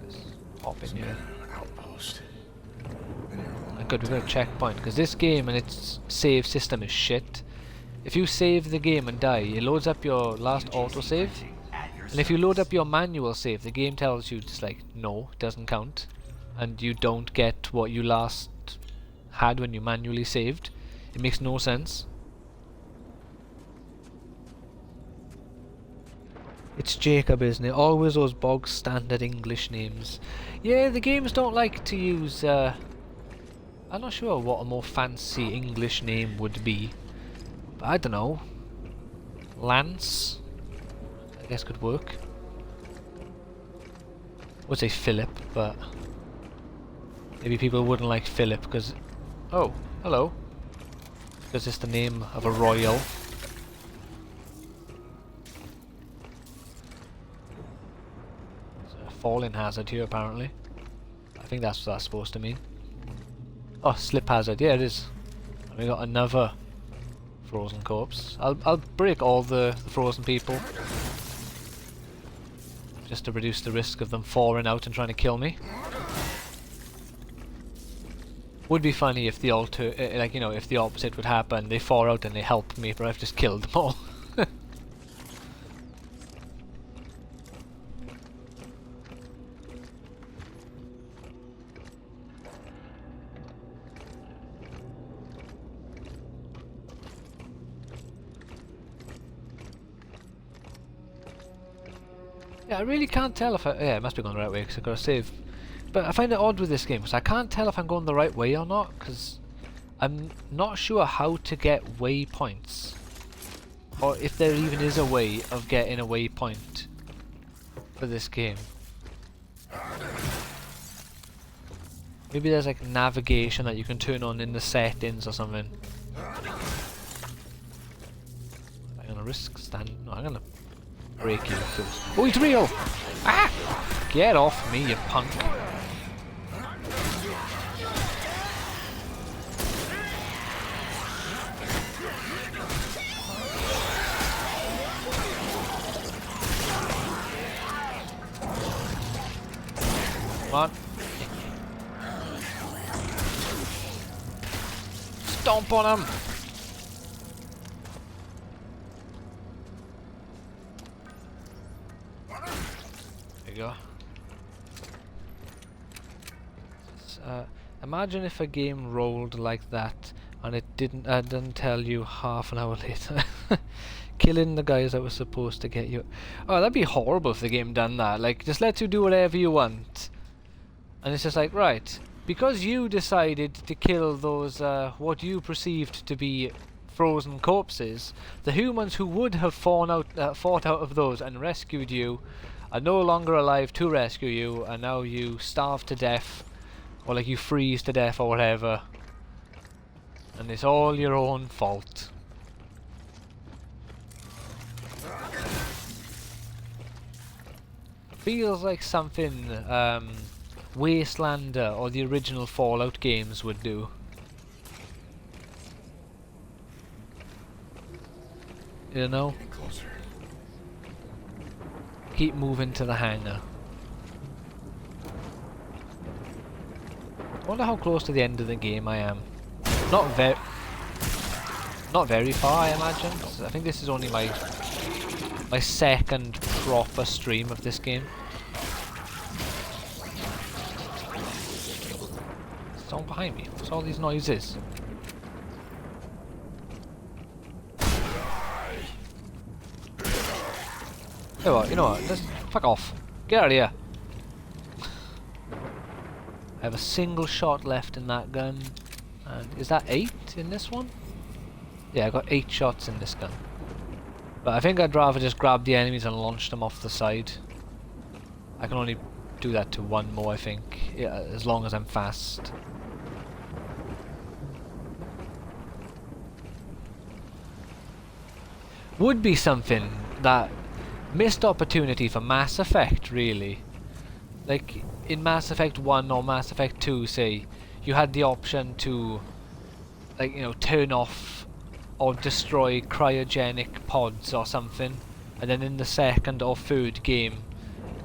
Let's hop in here. Outpost. Good, we've got a checkpoint, because this game and its save system is shit. If you save the game and die, it loads up your last autosave, and if you load up your manual save, the game tells you just like, no, it doesn't count, and you don't get what you last had when you manually saved. It makes no sense. It's Jacob, isn't it? Always those bog standard English names. Yeah, the games don't like to use, I'm not sure what a more fancy English name would be. But I don't know. Lance? I guess could work. I would say Philip, but maybe people wouldn't like Philip because... Oh, hello. Because it's the name of a royal. There's a falling hazard here apparently. I think that's what that's supposed to mean. Oh, slip hazard, yeah it is. And we got another frozen corpse. I'll break all the frozen people. Just to reduce the risk of them falling out and trying to kill me. Would be funny if the like, you know, if the opposite would happen, they fall out and they help me, but I've just killed them all. Yeah, I really can't tell if I... Yeah, it must be going the right way because I've got to save. But I find it odd with this game because I can't tell if I'm going the right way or not because I'm not sure how to get waypoints. Or if there even is a way of getting a waypoint for this game. Maybe there's like navigation that you can turn on in the settings or something. I'm gonna risk stand... No, I'm gonna... break you. Oh, he's real! Ah! Get off me, you punk! Come on. Stomp on him! Go. Imagine if a game rolled like that and it didn't tell you half an hour later. Killing the guys that were supposed to get you. Oh, that'd be horrible if the game done that. Like, just lets you do whatever you want. And it's just like, right, because you decided to kill those, what you perceived to be frozen corpses, the humans who would have fought out of those and rescued you are no longer alive to rescue you, and now you starve to death, or like you freeze to death or whatever, and it's all your own fault. feels like something Wastelander or the original Fallout games would do. You know? Getting closer. Keep moving to the hangar. I wonder how close to the end of the game I am. Not very far, I imagine. I think this is only my second proper stream of this game. Someone behind me. What's all these noises? You know what? Just fuck off. Get out of here. I have a single shot left in that gun. And is that 8 in this one? Yeah, I got 8 shots in this gun. But I think I'd rather just grab the enemies and launch them off the side. I can only do that to one more, I think. Yeah, as long as I'm fast. Would be something that missed opportunity for Mass Effect, really. Like in Mass Effect 1 or Mass Effect 2, say, you had the option to, like, you know, turn off or destroy cryogenic pods or something, and then in the second or third game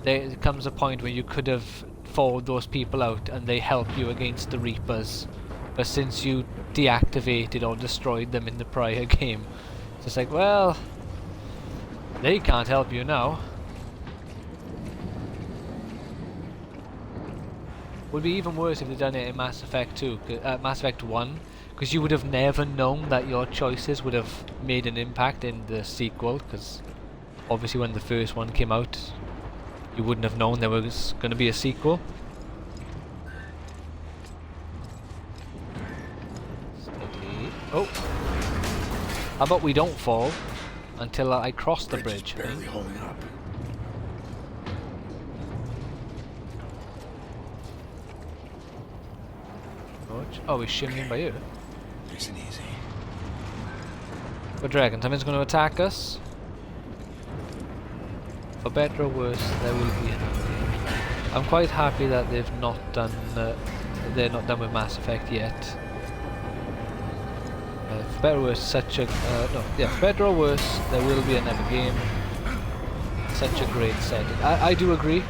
there comes a point where you could have followed those people out and they help you against the Reapers, but since you deactivated or destroyed them in the prior game, it's just like, well, they can't help you now. Would be even worse if they'd done it in Mass Effect 2, Mass Effect 1, because you would have never known that your choices would have made an impact in the sequel, because obviously when the first one came out, you wouldn't have known there was going to be a sequel. Steady. Oh! How about we don't fall until I cross the bridge? Barely holding up. Oh, he's shimmying by you. Nice and easy. What do you reckon? Something's going to attack us? For better or worse, there will be another game. I'm quite happy that they've not done. They're not done with Mass Effect yet. For better or worse, for better or worse, there will be another game. Such a great setting. I do agree.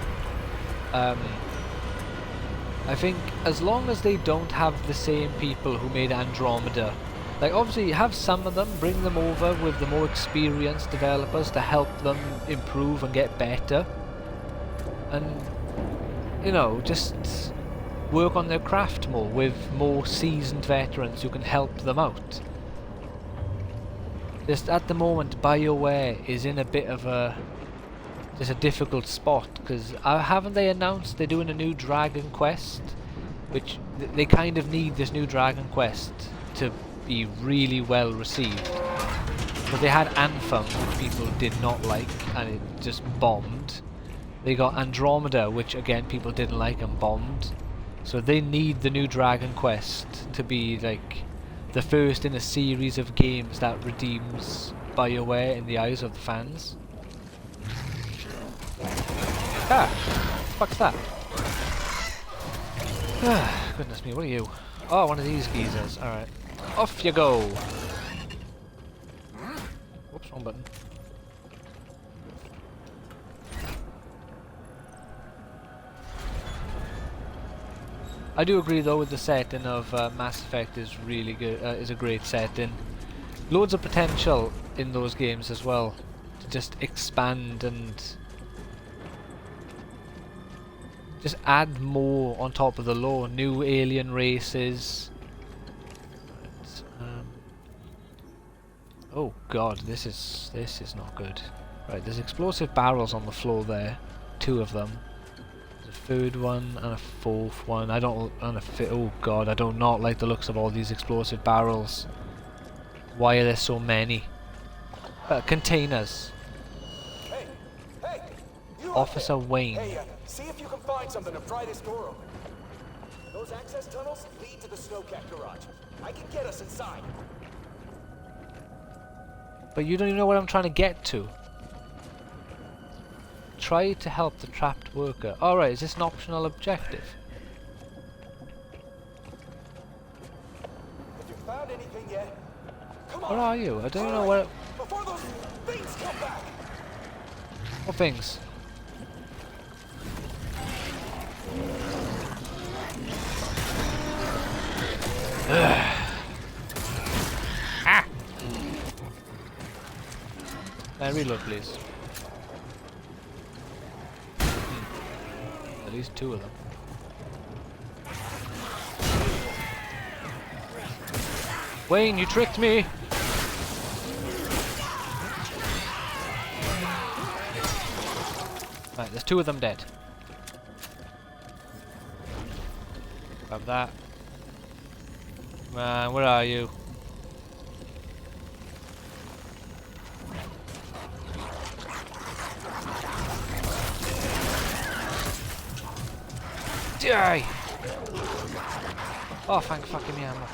I think as long as they don't have the same people who made Andromeda, like obviously have some of them, bring them over with the more experienced developers to help them improve and get better, and you know, just work on their craft more with more seasoned veterans who can help them out. Just at the moment, BioWare is in a bit of a difficult spot, because haven't they announced they're doing a new Dragon Quest, which they kind of need this new Dragon Quest to be really well received, but they had Anthem, which people did not like and it just bombed. They got Andromeda, which again people didn't like and bombed, so they need the new Dragon Quest to be like the first in a series of games that redeems BioWare in the eyes of the fans. Ah! Fuck's that? Ah, goodness me, what are you? Oh, one of these geezers. Alright. Off you go! Whoops, wrong button. I do agree though with the setting of Mass Effect is really good, is a great setting. Loads of potential in those games as well, to just expand and just add more on top of the lore, new alien races. Oh god, this is not good. Right, there's explosive barrels on the floor there, 2 of them. There's a 3rd one and a 4th one. Oh god, I do not like the looks of all these explosive barrels. Why are there so many? Containers. Hey, you Officer Wayne. Hey, see if you can find something to pry this door open. Those access tunnels lead to the snowcat garage. I can get us inside. But you don't even know what I'm trying to get to. Try to help the trapped worker. Alright, is this an optional objective? Have you found anything yet? Come Where on! are you? I don't know where... Before those things come back! What things? Ah! Reload, please. At least 2 of them. Wayne, you tricked me! Right, there's 2 of them dead. Grab that. Man, where are you? Die! Oh, thank fucking me ammo.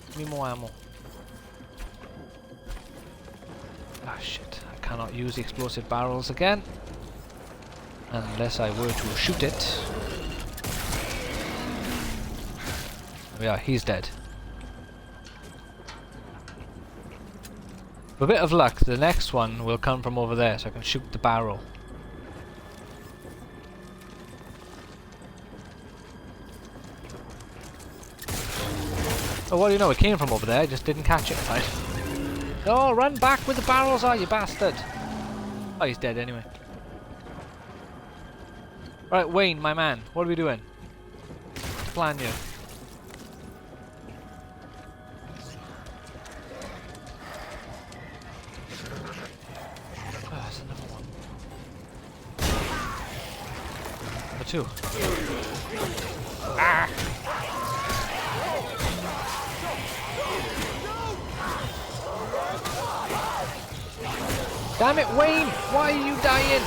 Give me more ammo. Ah, shit. I cannot use the explosive barrels again. Unless I were to shoot it. Oh, yeah, he's dead. With a bit of luck, the next one will come from over there, so I can shoot the barrel. Oh, well, you know, it came from over there, I just didn't catch it in time. Oh, run back with the barrels, are you bastard? Oh, he's dead anyway. Right, Wayne, my man, what are we doing? What's the plan here? Oh, there's another one. Number 2. Ah! Damn it, Wayne! Why are you dying?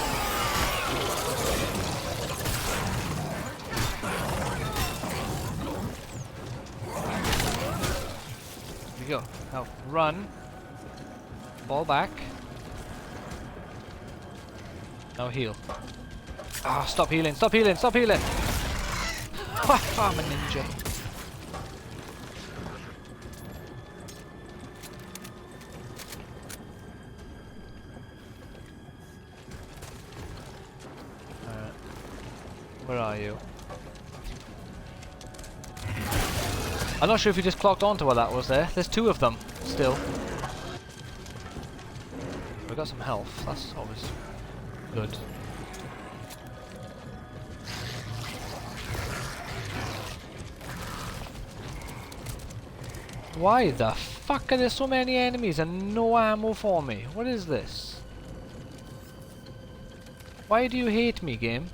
Here we go. Now, run. Fall back. Now heal. Ah, stop healing, stop healing, stop healing! I'm a ninja. Where are you? I'm not sure if you just clocked onto what that was there. There's 2 of them, still. We got some health, that's always good. Why the fuck are there so many enemies and no ammo for me? What is this? Why do you hate me, game?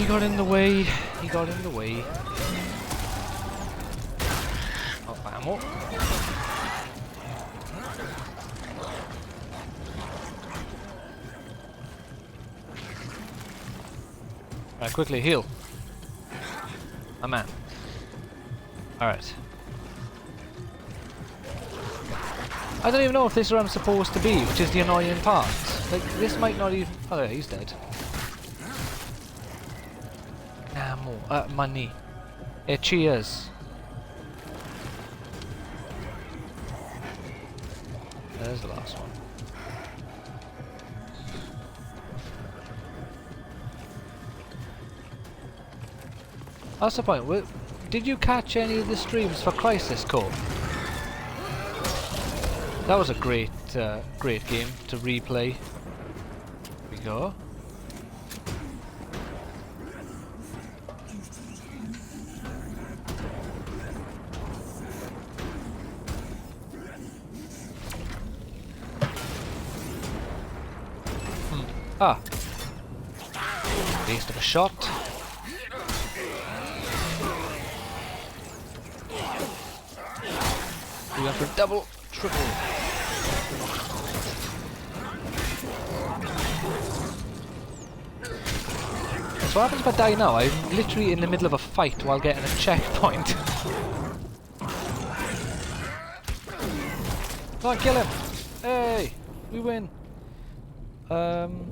He got in the way. He got in the way. Oh, ammo. Right, quickly heal. A man. Alright. I don't even know if this is where I'm supposed to be, which is the annoying part. Like, this might not even... Oh yeah, he's dead. Ammo. Money. Cheers. There's the last one. That's the point. Did you catch any of the streams for Crisis Core? That was a great, great game to replay. Here we go. Ah. Waste of a shot. We went for double, triple. Let's So what happens if I die now? I'm literally in the middle of a fight while getting a checkpoint. Come on, kill him! Hey! We win! And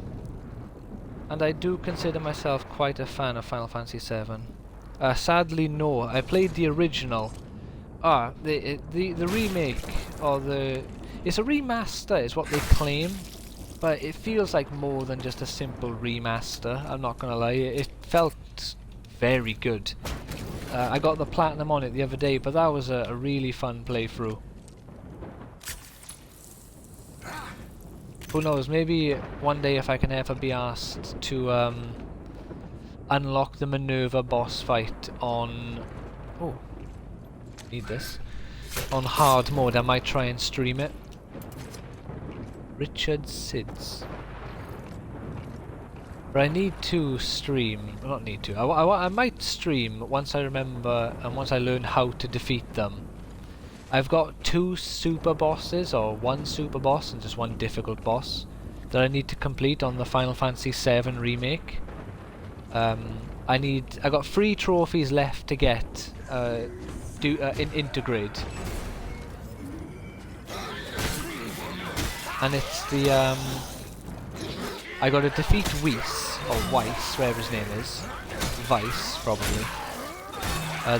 I do consider myself quite a fan of Final Fantasy VII. Sadly, no. I played the original. The remake, or it's a remaster is what they claim, but it feels like more than just a simple remaster, I'm not gonna lie. It felt very good. I got the platinum on it the other day, but that was a really fun playthrough. Who knows, maybe one day if I can ever be asked to unlock the Minerva boss fight on... oh, need this. On hard mode, I might try and stream it. Richard Sids. But I need to stream, well, not need to, I might stream once I remember and once I learn how to defeat them. I've got 2 super bosses, or 1 super boss and just 1 difficult boss, that I need to complete on the Final Fantasy VII Remake. I got 3 trophies left to get in Integrate. And it's the, I gotta defeat Weiss, or Weiss, whatever his name is. Weiss, probably.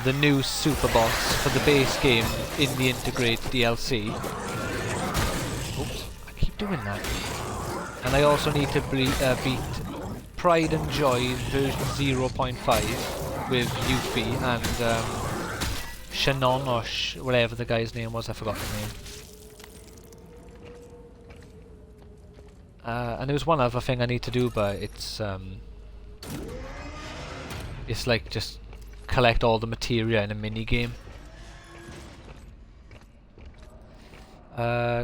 The new super boss for the base game in the Integrate DLC. Oops, I keep doing that. And I also need to beat Pride and Joy version 0.5 with Yuffie and Shannon, or whatever the guy's name was, I forgot his name. And there was one other thing I need to do, but it's like just collect all the materia in a mini game.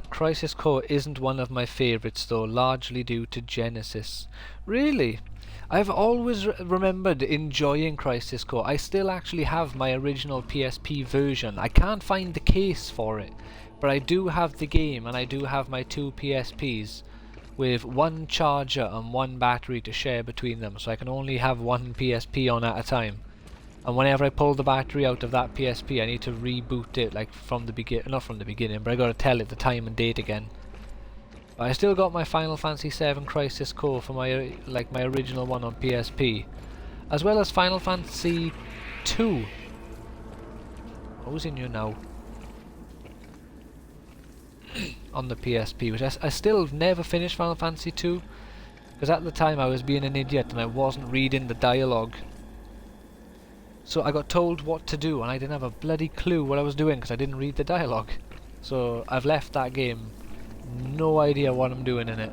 Crisis Core isn't one of my favourites though, largely due to Genesis. Really? I've always remembered enjoying Crisis Core. I still actually have my original PSP version. I can't find the case for it, but I do have the game and I do have my 2 PSPs with 1 charger and 1 battery to share between them, so I can only have 1 PSP on at a time. And whenever I pull the battery out of that PSP, I need to reboot it, like from the not from the beginning, but I gotta tell it the time and date again. But I still got my Final Fantasy VII Crisis Core for my my original one on PSP, as well as Final Fantasy II. Who's in here now? On the PSP, which I still never finished Final Fantasy II, because at the time I was being an idiot and I wasn't reading the dialogue. So I got told what to do and I didn't have a bloody clue what I was doing because I didn't read the dialogue. So I've left that game, no idea what I'm doing in it.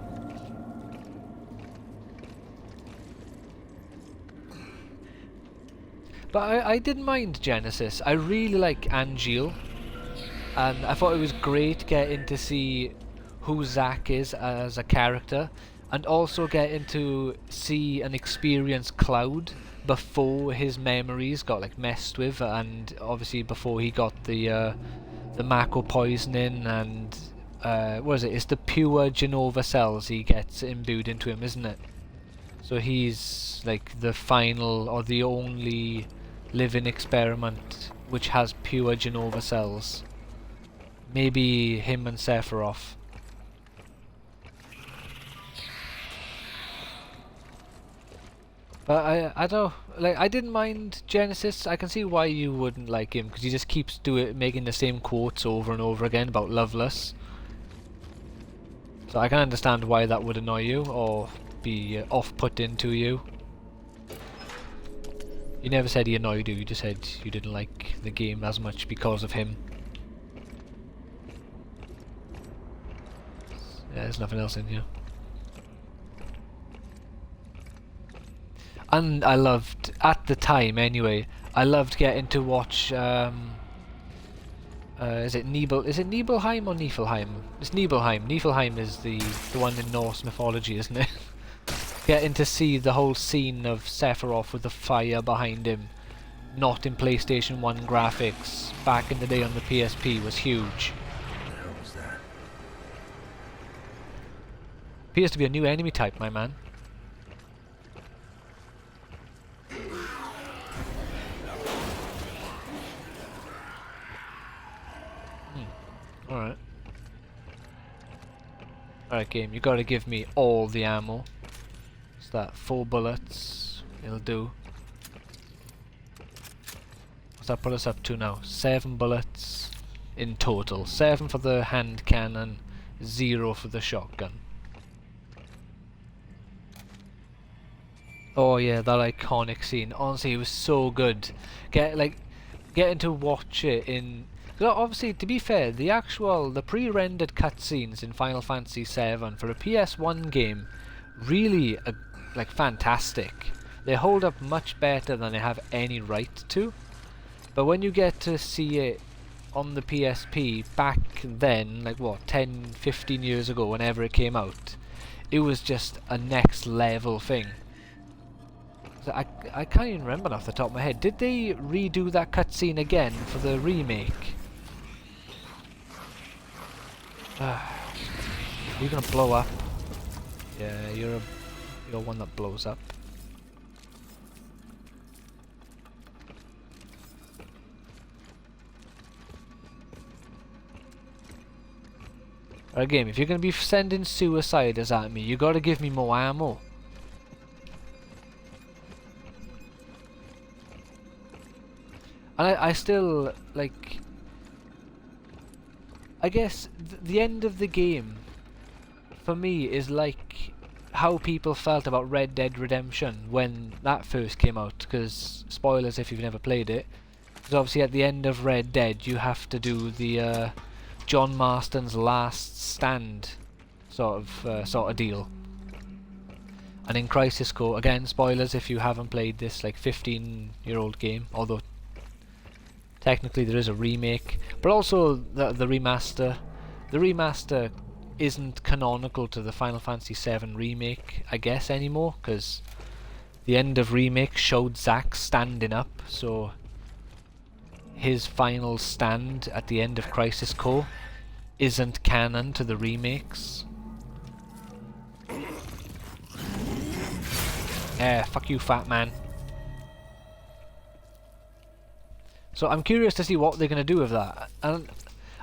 But I didn't mind Genesis. I really like Angel, and I thought it was great getting to see who Zack is as a character, and also getting to see and experience Cloud before his memories got messed with, and obviously before he got the Mako poisoning, and what is it? It's the pure Genova cells he gets imbued into him, isn't it? So he's like the final or the only living experiment which has pure Genova cells. Maybe him and Sephiroth. But I don't I didn't mind Genesis. I can see why you wouldn't like him, because he just keeps making the same quotes over and over again about Loveless. So I can understand why that would annoy you or be off-putting to you. You never said he annoyed you, you just said you didn't like the game as much because of him. Yeah, there's nothing else in here. And I loved, at the time anyway, I loved getting to watch, is it Nibelheim or Niflheim? It's Nibelheim. Niflheim is the one in Norse mythology, isn't it? Getting to see the whole scene of Sephiroth with the fire behind him, not in PlayStation 1 graphics, back in the day on the PSP, was huge. Appears to be a new enemy type, my man. Alright game, you gotta give me all the ammo. What's that? 4 bullets. It'll do. What's that put us up to now? 7 bullets in total. 7 for the hand cannon, 0 for the shotgun. Oh yeah, that iconic scene. Honestly, it was so good. Getting to watch it in... Cause obviously, to be fair, the pre-rendered cutscenes in Final Fantasy VII for a PS1 game, really, like, fantastic. They hold up much better than they have any right to. But when you get to see it on the PSP back then, like what, 10, 15 years ago, whenever it came out, it was just a next level thing. So I can't even remember off the top of my head. Did they redo that cutscene again for the remake? You're gonna blow up. Yeah, you're one that blows up. Alright game, if you're gonna be sending suiciders at me, you gotta give me more ammo. And I still, like... I guess the end of the game, for me, is like how people felt about Red Dead Redemption when that first came out, because, spoilers if you've never played it, because obviously at the end of Red Dead you have to do the John Marston's last stand sort of deal. And in Crisis Core, again, spoilers if you haven't played this like 15-year-old game, although technically there is a remake, but also the remaster. The remaster isn't canonical to the Final Fantasy VII remake, I guess, anymore, because the end of remake showed Zack standing up, so his final stand at the end of Crisis Core isn't canon to the remakes. Fuck you, fat man. So I'm curious to see what they're going to do with that. And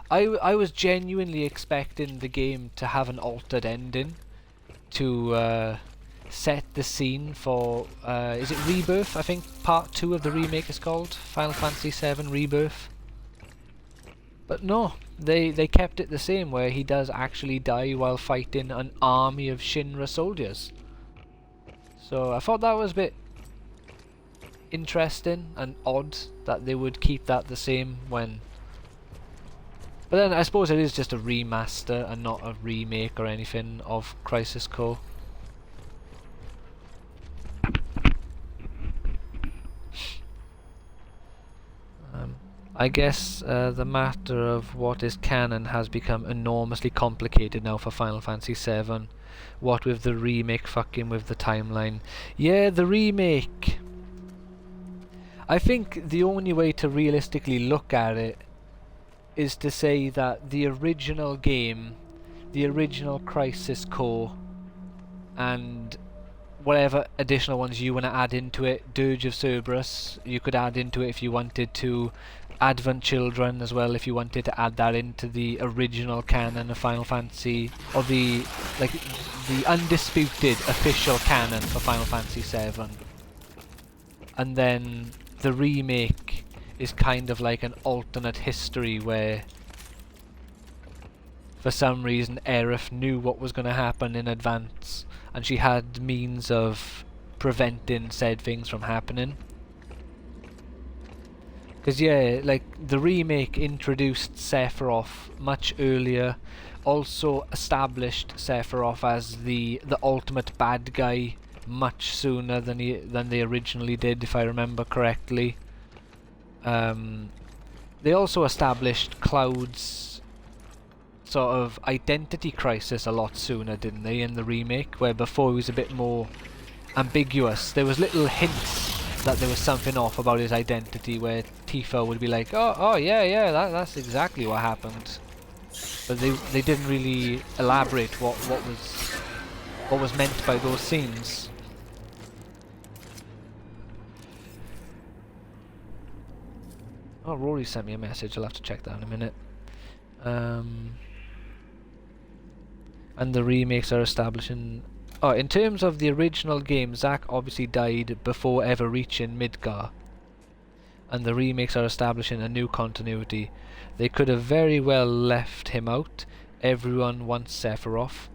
I was genuinely expecting the game to have an altered ending to set the scene for, is it Rebirth? I think part 2 of the remake is called Final Fantasy VII Rebirth. But no, they kept it the same, where he does actually die while fighting an army of Shinra soldiers. So I thought that was a bit interesting and odd that they would keep that the same when... But then I suppose it is just a remaster and not a remake or anything of Crisis Core. I guess the matter of what is canon has become enormously complicated now for Final Fantasy VII. What with the remake fucking with the timeline. Yeah, the remake. I think the only way to realistically look at it is to say that the original game, the original Crisis Core, and whatever additional ones you want to add into it, Dirge of Cerberus, you could add into it if you wanted to, Advent Children as well if you wanted to add that into the original canon of Final Fantasy, or the undisputed official canon for Final Fantasy VII. And then the remake is kind of like an alternate history where for some reason Aerith knew what was going to happen in advance and she had means of preventing said things from happening. Because yeah, like the remake introduced Sephiroth much earlier, also established Sephiroth as the ultimate bad guy much sooner than they originally did, if I remember correctly. They also established Cloud's sort of identity crisis a lot sooner, didn't they, in the remake, where before he was a bit more ambiguous. There was little hints that there was something off about his identity, where Tifa would be like, oh yeah, that's exactly what happened. But they didn't really elaborate what was meant by those scenes. Oh, Rory sent me a message. I'll have to check that in a minute. And the remakes are establishing... Oh, in terms of the original game, Zack obviously died before ever reaching Midgar. And the remakes are establishing a new continuity. They could have very well left him out. Everyone wants Sephiroth.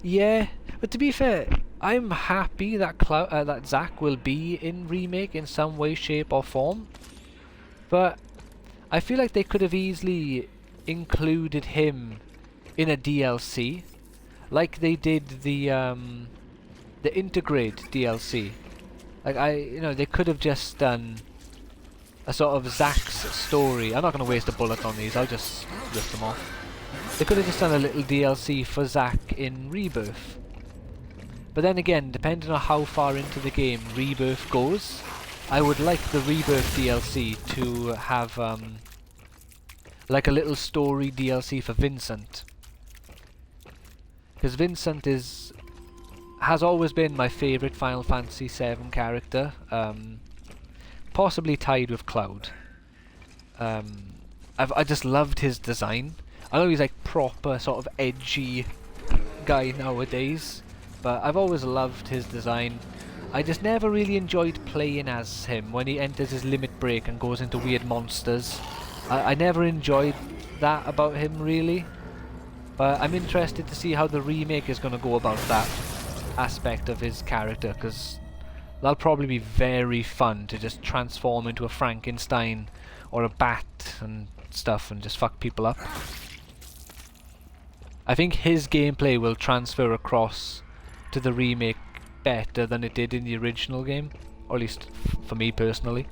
Yeah, but to be fair, I'm happy that that Zack will be in remake in some way, shape or form. But I feel like they could have easily included him in a DLC, like they did the Integrate DLC. Like they could have just done a sort of Zack's story. I'm not going to waste a bullet on these. I'll just rip them off. They could have just done a little DLC for Zack in Rebirth. But then again, depending on how far into the game Rebirth goes, I would like the Rebirth DLC to have like a little story DLC for Vincent. Because Vincent has always been my favourite Final Fantasy VII character, possibly tied with Cloud. I just loved his design. I know he's like proper sort of edgy guy nowadays, but I've always loved his design. I just never really enjoyed playing as him when he enters his limit break and goes into weird monsters. I never enjoyed that about him really, but I'm interested to see how the remake is going to go about that aspect of his character, because that'll probably be very fun to just transform into a Frankenstein or a bat and stuff and just fuck people up. I think his gameplay will transfer across to the remake better than it did in the original game, or at least for me personally.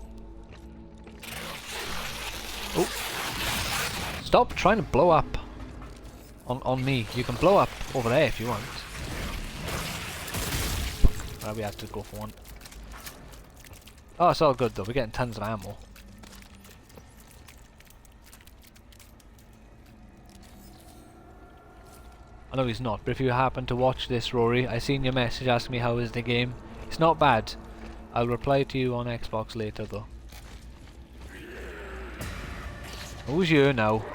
Oh! Stop trying to blow up on me. You can blow up over there if you want. Well, we have to go for one. Oh, it's all good though. We're getting tons of ammo. I know he's not, but if you happen to watch this, Rory, I seen your message asking me how is the game. It's not bad. I'll reply to you on Xbox later though. Who's you now?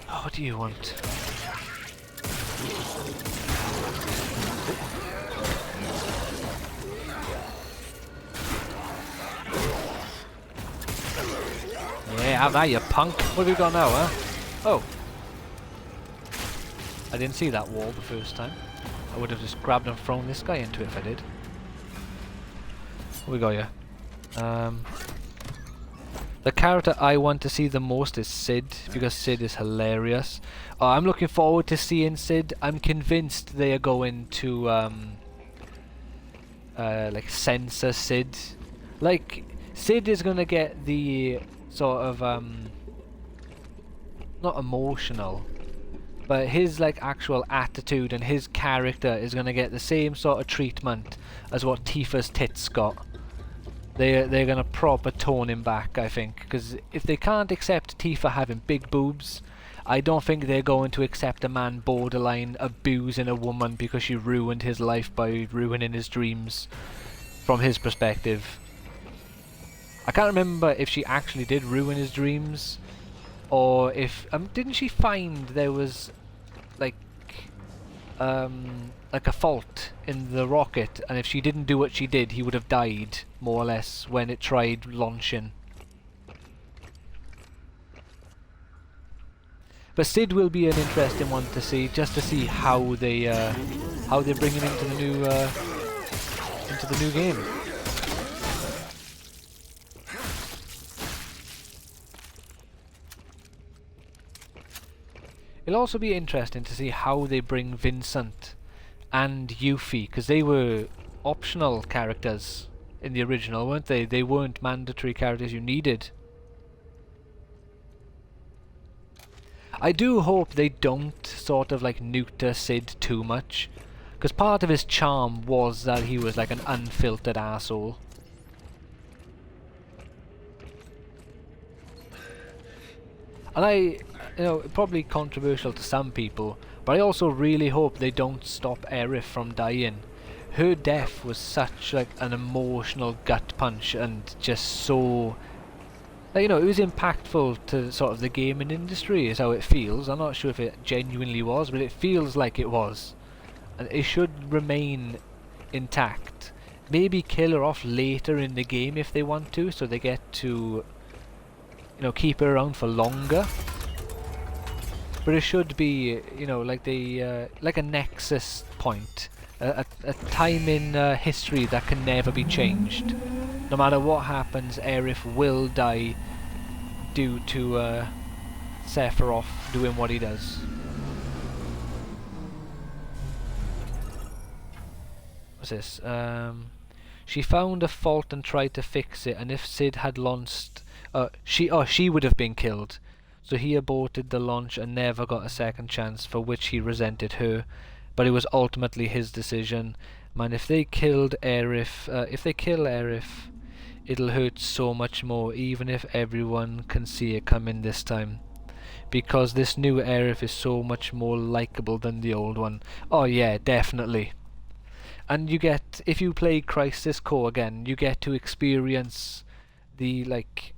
Oh, what do you want? Yeah, have that, you punk. What have you got now, huh? Oh. I didn't see that wall the first time. I would have just grabbed and thrown this guy into it if I did. What we got here? The character I want to see the most is Sid, because Sid is hilarious. I'm looking forward to seeing Sid. I'm convinced they are going to like censor Sid. Like, Sid is gonna get the sort of not emotional, but his like actual attitude and his character is gonna get the same sort of treatment as what Tifa's tits got. They're gonna proper tone him back, I think, because if they can't accept Tifa having big boobs, I don't think they're going to accept a man borderline abusing a woman because she ruined his life by ruining his dreams. From his perspective, I can't remember if she actually did ruin his dreams, or if didn't she find there was like a fault in the rocket, and if she didn't do what she did, he would have died, more or less, when it tried launching. But Sid will be an interesting one to see, just to see how they bring him into the new game. It'll also be interesting to see how they bring Vincent and Yuffie, because they were optional characters in the original, weren't they? They weren't mandatory characters you needed. I do hope they don't sort of like neuter Sid too much, because part of his charm was that he was like an unfiltered asshole. And probably controversial to some people, but I also really hope they don't stop Aerith from dying. Her death was such like an emotional gut punch, and just so Like, you know, it was impactful to sort of the gaming industry, is how it feels. I'm not sure if it genuinely was, but it feels like it was. And it should remain intact. Maybe kill her off later in the game if they want to, so they get to, you know, keep her around for longer. But it should be, you know, like the like a nexus point, a time in history that can never be changed. No matter what happens, Aerith will die due to Sephiroth doing what he does. What's this? She found a fault and tried to fix it, and if Sid had launched, she would have been killed. So he aborted the launch and never got a second chance, for which he resented her. But it was ultimately his decision. Man, if they kill Aerith, it'll hurt so much more, even if everyone can see it coming this time. Because this new Aerith is so much more likable than the old one. Oh yeah, definitely. And you get, if you play Crisis Core again, you get to experience the, like,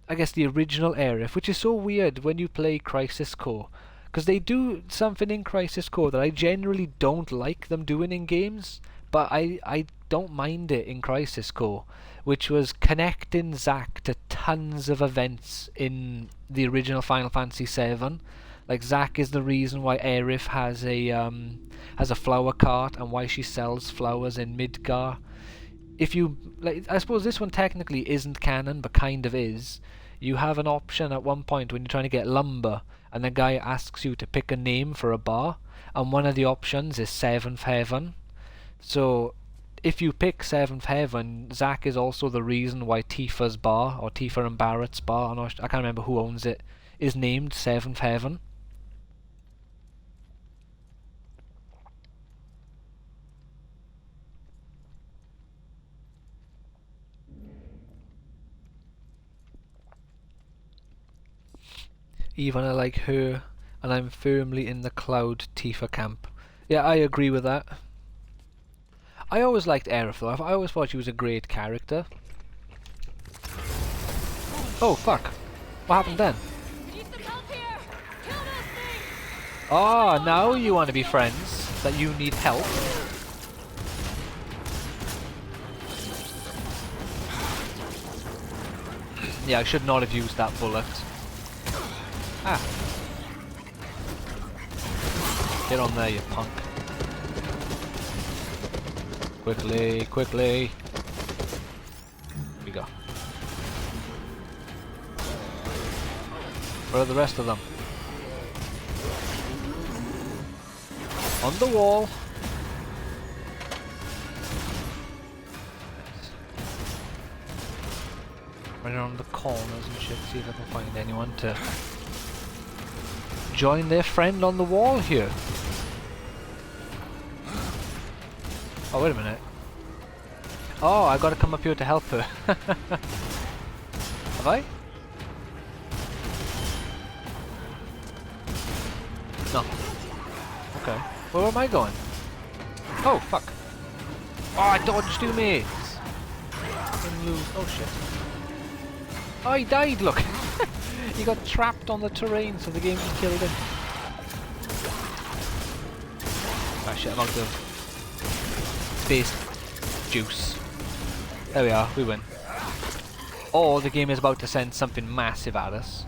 I guess the original Aerith, which is so weird when you play Crisis Core. Because they do something in Crisis Core that I generally don't like them doing in games, but I don't mind it in Crisis Core, which was connecting Zack to tons of events in the original Final Fantasy VII. Like, Zack is the reason why Aerith has a flower cart and why she sells flowers in Midgar. If you, like, I suppose this one technically isn't canon, but kind of is. You have an option at one point when you're trying to get lumber, and the guy asks you to pick a name for a bar, and one of the options is Seventh Heaven. So, if you pick Seventh Heaven, Zack is also the reason why Tifa's bar, or Tifa and Barrett's bar, I can't remember who owns it, is named Seventh Heaven. Even I like her, and I'm firmly in the Cloud Tifa camp. Yeah, I agree with that. I always liked Aerith though. I always thought she was a great character. Oh fuck! What happened then? Oh, now you want to be friends? That you need help? Yeah, I should not have used that bullet. Ah. Get on there, you punk. Quickly, quickly. Here we go. Where are the rest of them? On the wall. Right around the corners and shit, see if I can find anyone to join their friend on the wall here. Oh, wait a minute. Oh, I gotta come up here to help her. Have I? No. Okay. Well, where am I going? Oh, fuck. Oh, I dodged 2 mates. Oh, shit. Oh, he died, look. He got trapped on the terrain, so the game just killed him. Ah, shit, I'm out of space juice. There we are, we win. Or the game is about to send something massive at us.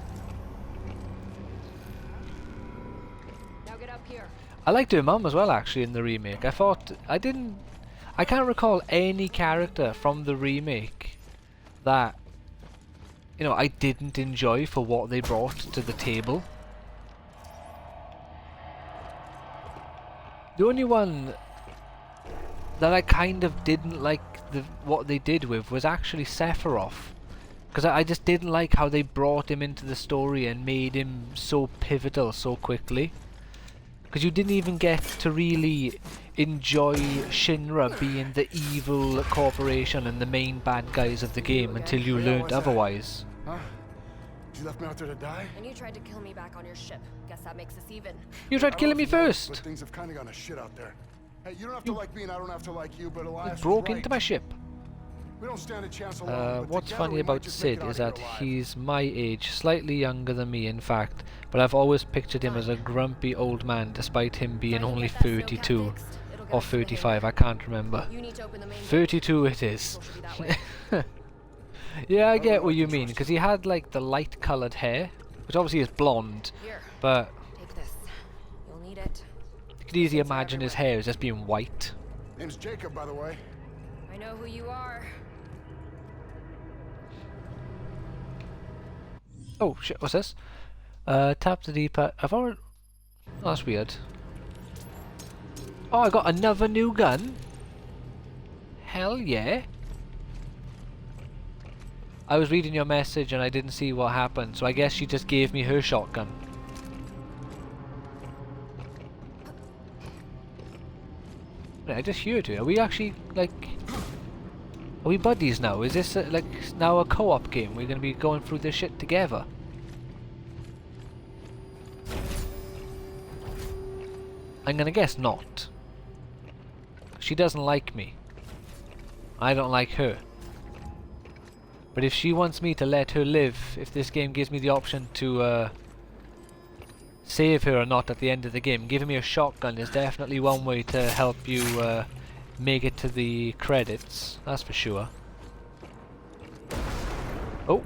Now get up here. I liked her mum as well, actually, in the remake. I can't recall any character from the remake that, you know, I didn't enjoy for what they brought to the table. The only one that I kind of didn't like what they did with was actually Sephiroth. Because I just didn't like how they brought him into the story and made him so pivotal so quickly. Because you didn't even get to really enjoy Shinra being the evil corporation and the main bad guys of the game until you learned otherwise. Huh? You left me out there to die? And you tried to kill me back on your ship. Guess that makes us even. You tried killing me But first! things have kind of gone to shit out there. Hey, you don't have to like me and I don't have to like you, but Elias You broke was right. into my ship. We don't stand a chance alone. But What's together funny we might about just make Sid it out is of that here alive. he's my age, slightly younger than me in fact, but I've always pictured him as a grumpy old man despite him being Trying to only get that snowcat 32 fixed. It'll get or us to the 35, hangar. I can't remember. You need to open the main gate. 32 it is. Control should be that way. Yeah, I I get really what like you to mean, trust because he had like the light coloured hair, which obviously is blonde, Here, but take this. You'll need it. you could easily Things are imagine his everywhere. hair as just being white. Name's Jacob, by the way. I know who you are. Oh shit, what's this? Tap the D-pad. I've already... Oh, that's weird. Oh, I got another new gun? Hell yeah. I was reading your message and I didn't see what happened, so I guess she just gave me her shotgun. Wait, I just heard her. Are we actually, like... Are we buddies now? Is this, like, now a co-op game? We're gonna be going through this shit together? I'm gonna guess not. She doesn't like me. I don't like her. But if she wants me to let her live, if this game gives me the option to save her or not at the end of the game, giving me a shotgun is definitely one way to help you make it to the credits, that's for sure. Oh!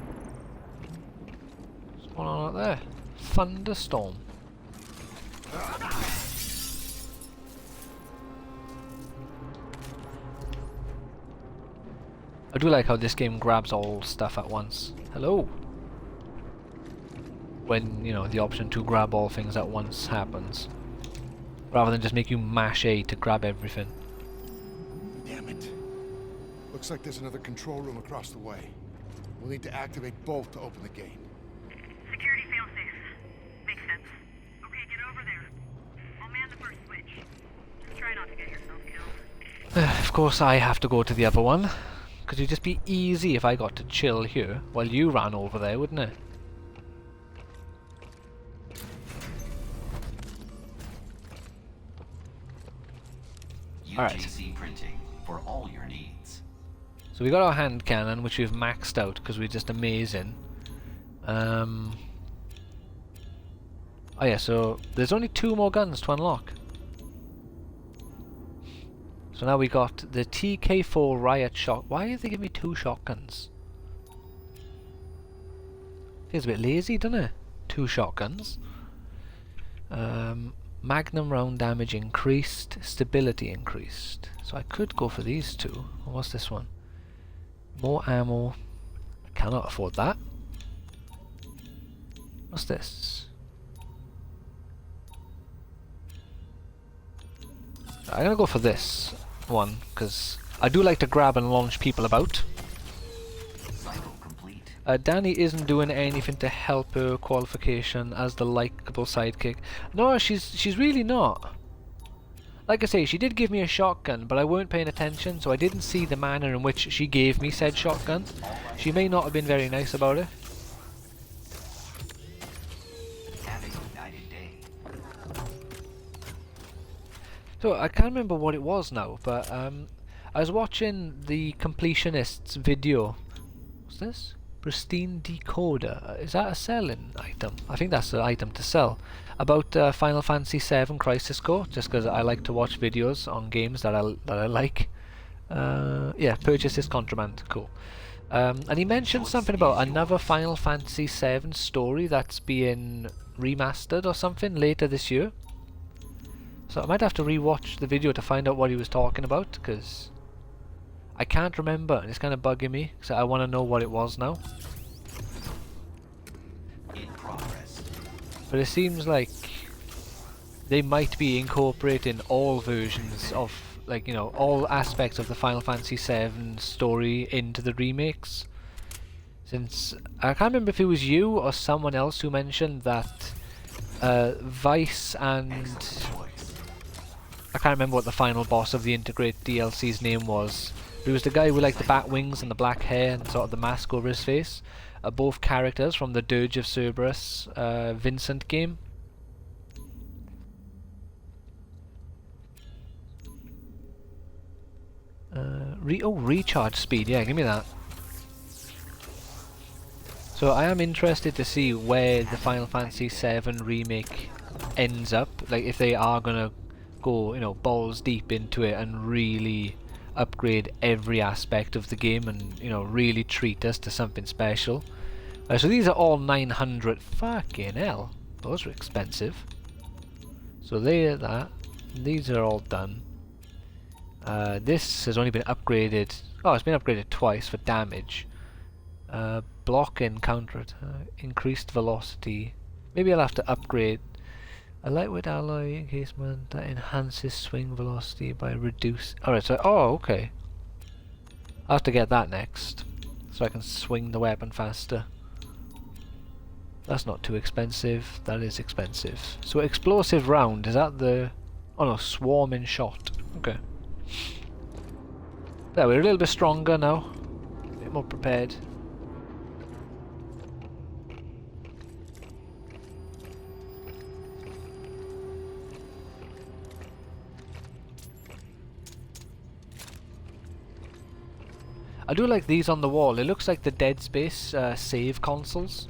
What's going on out there? Thunderstorm. I do like how this game grabs all stuff at once. Hello! When, you know, the option to grab all things at once happens. Rather than just make you mash A to grab everything. Damn it. Looks like there's another control room across the way. We'll need to activate both to open the gate. Security failsafe. Makes sense. Okay, get over there. I'll man the first switch. Just try not to get yourself killed. Of course I have to go to the other one. Because it'd just be easy if I got to chill here while you ran over there, wouldn't it? Alright. UGC printing for all your needs. So we got our hand cannon, which we've maxed out because we're just amazing. Oh yeah, so there's only 2 more guns to unlock. So now we got the TK4 riot shot. Why did they give me 2 shotguns? Feels a bit lazy, doesn't it? 2 shotguns. Magnum round damage increased, stability increased. So I could go for these 2. What's this one? More ammo. I cannot afford that. What's this? I'm gonna go for this one, because I do like to grab and launch people about. Cycle complete. Danny isn't doing anything to help her qualification as the likable sidekick. No, she's really not. Like I say, she did give me a shotgun, but I weren't paying attention, so I didn't see the manner in which she gave me said shotgun. She may not have been very nice about it. Having ignited day. So I can't remember what it was now, but I was watching the completionist's video. What's this? Pristine decoder. Is that a selling item? I think that's the item to sell. About Final Fantasy VII Crisis Core, just because I like to watch videos on games that I like. Yeah, purchase this contraband. Cool. And he mentioned something about another Final Fantasy VII story that's being remastered or something later this year. So I might have to rewatch the video to find out what he was talking about, because I can't remember and it's kind of bugging me, so I want to know what it was now. In progress. But it seems like they might be incorporating all versions of, like, you know, all aspects of the Final Fantasy VII story into the remakes. Since I can't remember if it was you or someone else who mentioned that Vice and I can't remember what the final boss of the Integrate DLC's name was. But it was the guy with like the bat wings and the black hair and sort of the mask over his face. Both characters from the Dirge of Cerberus Vincent game. recharge speed. Yeah, give me that. So I am interested to see where the Final Fantasy VII remake ends up. Like if they are gonna go, you know, balls deep into it and really upgrade every aspect of the game and, you know, really treat us to something special. So these are all 900. Fucking hell, those are expensive. So they're that. These are all done. This has only been upgraded. Oh, it's been upgraded twice for damage. Block and counter attack, increased velocity. Maybe I'll have to upgrade a lightweight alloy encasement that enhances swing velocity by reduce. Alright, so okay. I'll have to get that next, so I can swing the weapon faster. That's not too expensive. That is expensive. So explosive round, is that the... Oh no, swarming shot. Okay. There, we're a little bit stronger now. A bit more prepared. I do like these on the wall. It looks like the Dead Space save consoles.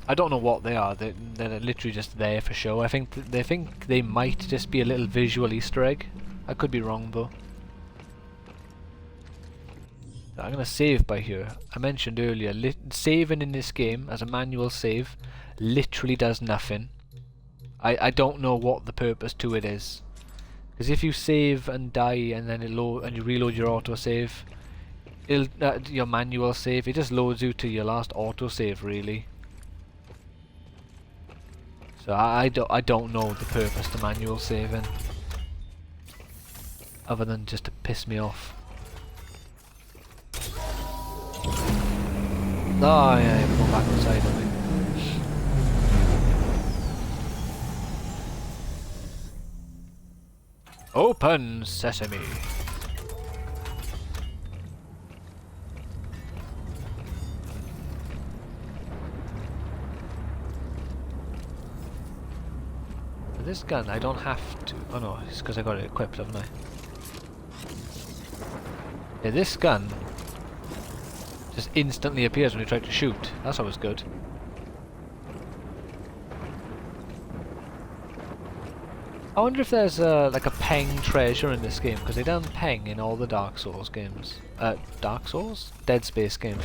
I don't know what they are. They're literally just there for show. I think they think they might just be a little visual Easter egg. I could be wrong though. I'm gonna save by here. I mentioned earlier, saving in this game as a manual save literally does nothing. I don't know what the purpose to it is. Because if you save and die and then and you reload your autosave, your manual save, it just loads you to your last autosave really. So I don't know the purpose to manual saving, other than just to piss me off. Oh yeah, we're going back inside, aren't we? Open sesame. For this gun, I don't have to. Oh no, it's because I got it equipped, haven't I? Yeah, this gun just instantly appears when you try to shoot. That's always good. I wonder if there's like a Peng treasure in this game, because they done Peng in all the Dark Souls games. Dark Souls? Dead Space games.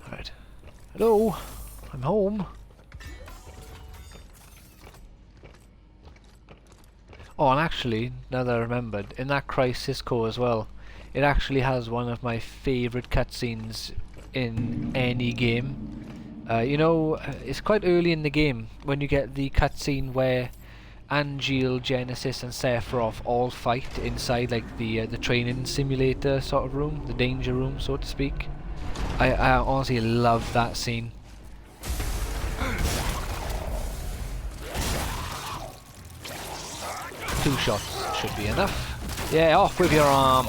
Alright. Hello? I'm home. Oh, and actually, now that I remembered, in that Crisis Core as well, it actually has one of my favourite cutscenes in any game. You know, it's quite early in the game when you get the cutscene where Angel, Genesis and Sephiroth all fight inside like the training simulator sort of room, the danger room so to speak. I honestly love that scene. 2 shots should be enough. Yeah, off with your arm.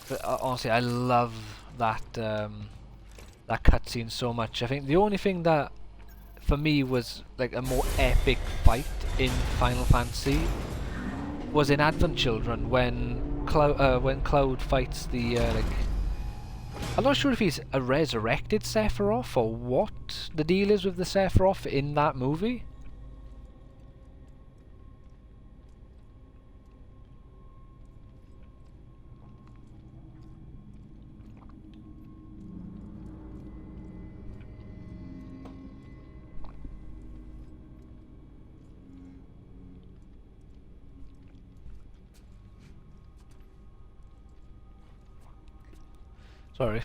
But, honestly, I love that that cutscene so much. I think the only thing that, for me, was like a more epic fight in Final Fantasy was in Advent Children when Cloud fights the like. I'm not sure if he's a resurrected Sephiroth or what the deal is with the Sephiroth in that movie. Sorry,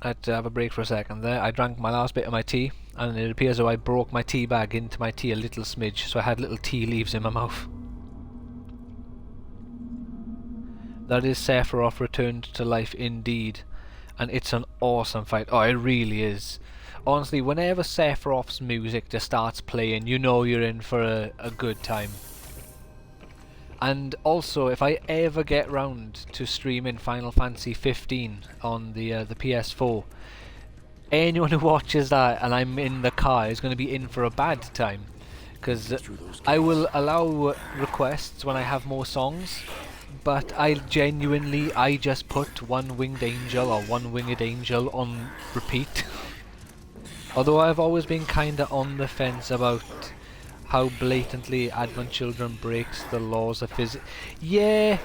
I had to have a break for a second there. I drank my last bit of my tea, and it appears as though I broke my tea bag into my tea a little smidge, so I had little tea leaves in my mouth. That is Sephiroth returned to life indeed, and it's an awesome fight. Oh, it really is. Honestly, whenever Sephiroth's music just starts playing, you know you're in for a good time. And also, if I ever get round to streaming Final Fantasy 15 on the PS4, anyone who watches that and I'm in the car is going to be in for a bad time, because I will allow requests when I have more songs, but I just put One Winged Angel or One Winged Angel on repeat. Although I've always been kinda on the fence about how blatantly Advent Children breaks the laws of physics. Yeah,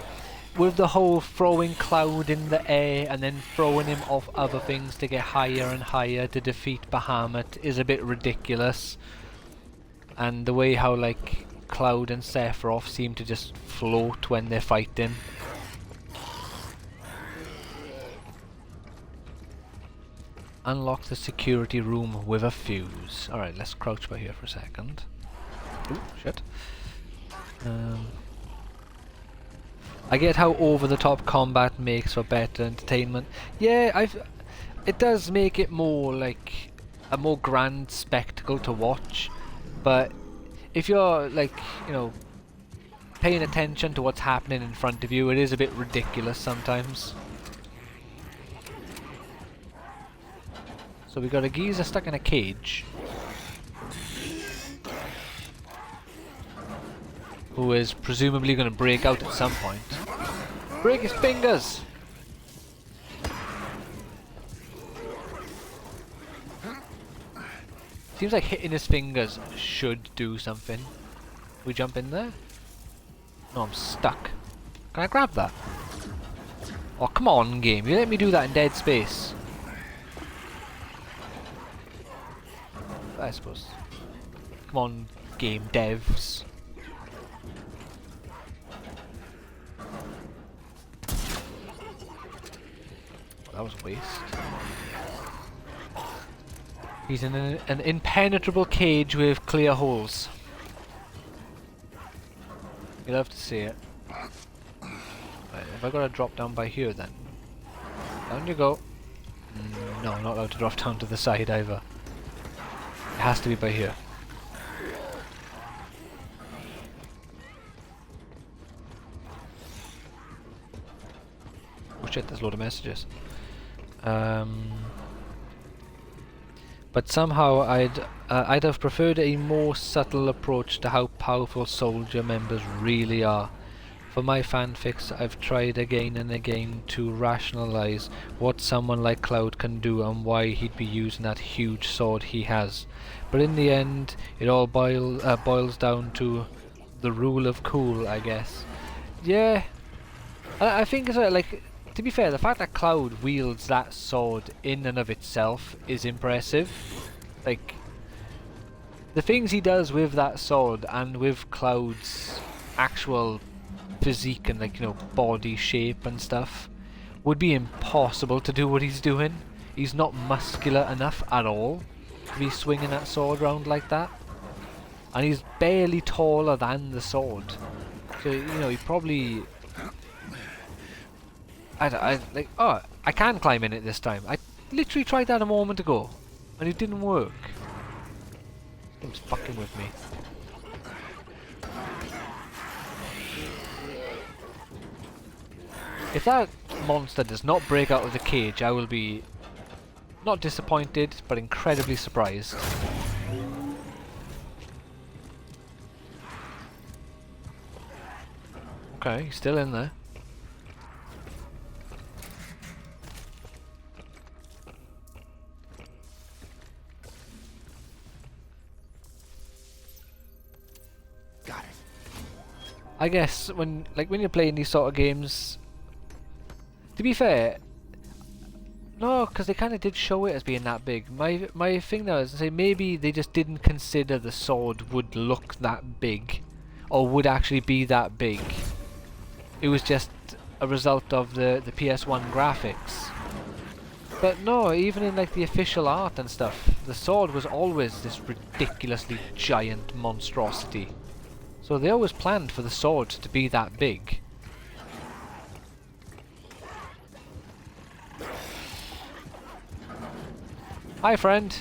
with the whole throwing Cloud in the air and then throwing him off other things to get higher and higher to defeat Bahamut is a bit ridiculous. And the way how like Cloud and Sephiroth seem to just float when they're fighting. Unlock the security room with a fuse. Alright, let's crouch by here for a second. Ooh, shit. I get how over-the-top combat makes for better entertainment. Yeah, it does make it more like a more grand spectacle to watch. But if you're like, you know, paying attention to what's happening in front of you, it is a bit ridiculous sometimes. So we got a geezer stuck in a cage, who is presumably going to break out at some point. Break his fingers! Seems like hitting his fingers should do something. We jump in there? No, I'm stuck. Can I grab that? Oh, come on, game. You let me do that in Dead Space. I suppose. Come on, game devs. That was a waste. He's in an impenetrable cage with clear holes. You love to see it. Right, have I got to drop down by here then? Down you go. No, not allowed to drop down to the side either. It has to be by here. Oh shit, there's a load of messages. But somehow I'd have preferred a more subtle approach to how powerful soldier members really are. For my fanfics, I've tried again and again to rationalize what someone like Cloud can do and why he'd be using that huge sword he has. But in the end, it all boils down to the rule of cool, I guess. Yeah, I think it's like, to be fair, the fact that Cloud wields that sword in and of itself is impressive. Like, the things he does with that sword and with Cloud's actual physique and, like, you know, body shape and stuff would be impossible to do what he's doing. He's not muscular enough at all to be swinging that sword around like that. And he's barely taller than the sword. So, you know, he probably... I can climb in it this time. I literally tried that a moment ago, and it didn't work. This game's fucking with me. If that monster does not break out of the cage, I will be not disappointed, but incredibly surprised. Okay, he's still in there. I guess when you're playing these sort of games, to be fair, no, because they kind of did show it as being that big. My thing now is to say maybe they just didn't consider the sword would look that big, or would actually be that big. It was just a result of the PS1 graphics. But no, even in like the official art and stuff, the sword was always this ridiculously giant monstrosity. So they always planned for the sword to be that big. Hi, friend.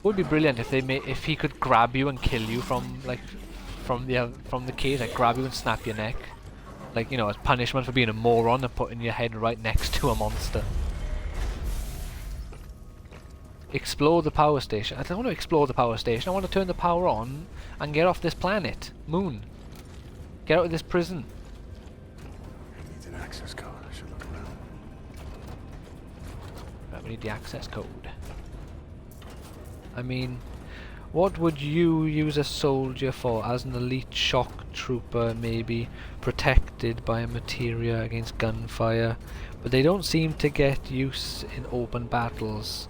Would be brilliant if he could grab you and kill you from like from the cage, like grab you and snap your neck, like, you know, as punishment for being a moron and putting your head right next to a monster. Explore the power station. I don't want to explore the power station. I want to turn the power on and get off this planet, Moon. Get out of this prison. Needs an access code. I should look around. Right, we need the access code. I mean, what would you use a soldier for? As an elite shock trooper, maybe, protected by a materia against gunfire, but they don't seem to get use in open battles.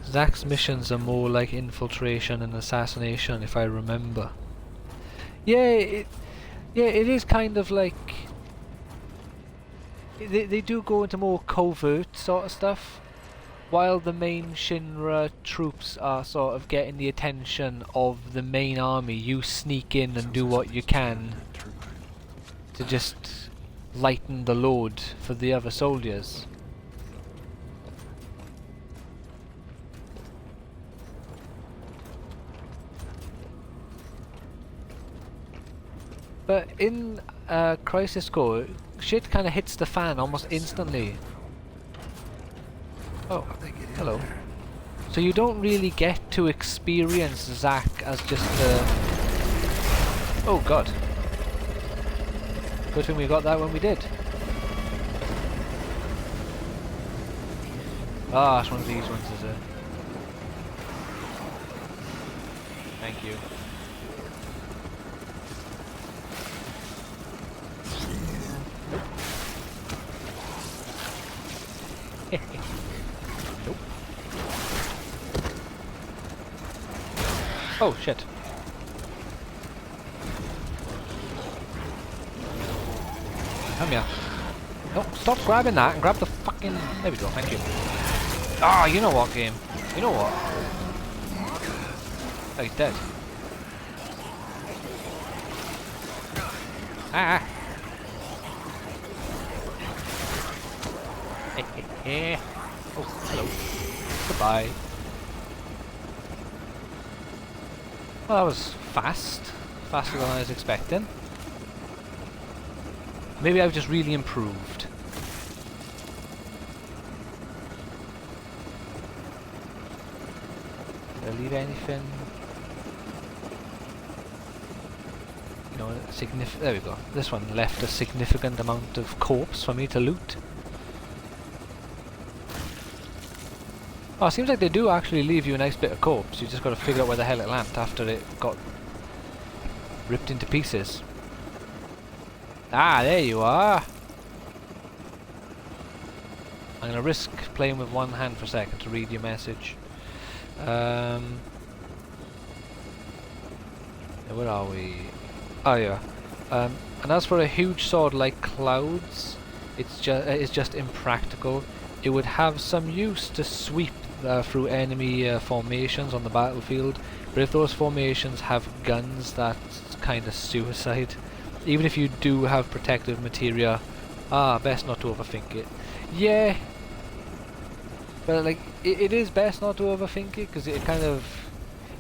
Zach's missions are more like infiltration and assassination, if I remember. Yeah, it is kind of like... They do go into more covert sort of stuff, while the main Shinra troops are sort of getting the attention of the main army. You sneak in and do what you can to just lighten the load for the other soldiers. But in Crisis Core, shit kind of hits the fan almost instantly. Oh, hello. So you don't really get to experience Zack as just a... Oh god. Good thing we got that when we did. Ah, it's one of these ones, is it? Thank you. Nope. Oh shit. Come here. No, stop grabbing that and grab the fucking... There we go, thank you. Ah, you know what, game? You know what? Oh, he's dead. Ah! Oh, hello. Goodbye. Well, that was fast. Faster than I was expecting. Maybe I've just really improved. Did I leave anything? You know, there we go. This one left a significant amount of corpse for me to loot. Oh, it seems like they do actually leave you a nice bit of corpse. You just got to figure out where the hell it landed after it got ripped into pieces. Ah, there you are. I'm gonna risk playing with one hand for a second to read your message. Where are we? Oh yeah. And as for a huge sword like Cloud's, it's just impractical. It would have some use to sweep through enemy formations on the battlefield, but if those formations have guns, that's kind of suicide. Even if you do have protective materia, best not to overthink it. Yeah, but like it is best not to overthink it, because it kind of,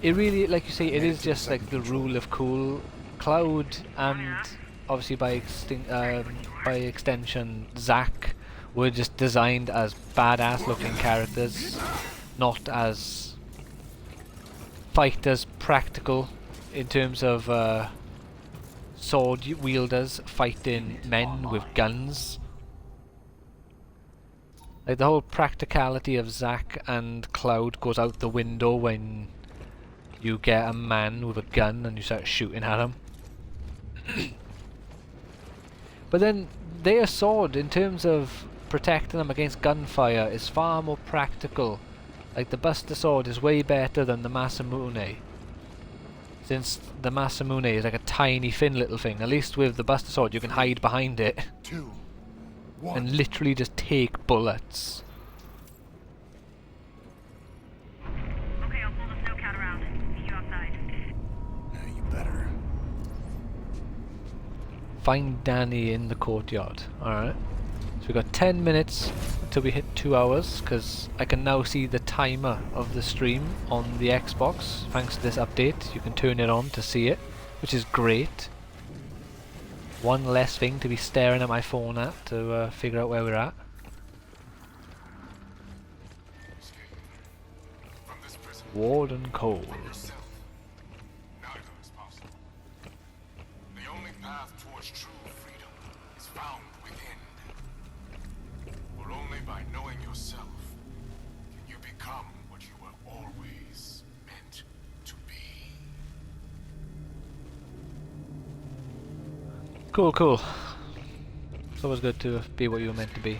it really, like you say, it is just like the rule of cool. Cloud and obviously by extension Zack were just designed as badass looking characters, not as fighters practical in terms of sword wielders fighting men with guns. Like the whole practicality of Zack and Cloud goes out the window when you get a man with a gun and you start shooting at him. But then their sword, in terms of protecting them against gunfire, is far more practical. Like the Buster Sword is way better than the Masamune, since the Masamune is like a tiny thin little thing. At least with the Buster Sword you can hide behind it 2, 1. and literally just take bullets. Okay, I'll pull the snowcat around. See you outside. Yeah, you better. Find Danny in the courtyard. Alright. So we've got 10 minutes until we hit 2 hours, because I can now see the timer of the stream on the Xbox. Thanks to this update, you can turn it on to see it. which is great. One less thing to be staring at my phone at to figure out where we're at. From this prison, Warden Cole. yourself. Neither is possible. The only path towards true freedom is found within. For only by knowing yourself can you become what you were always meant to be. Cool, cool. It's always good to be what you were meant to be.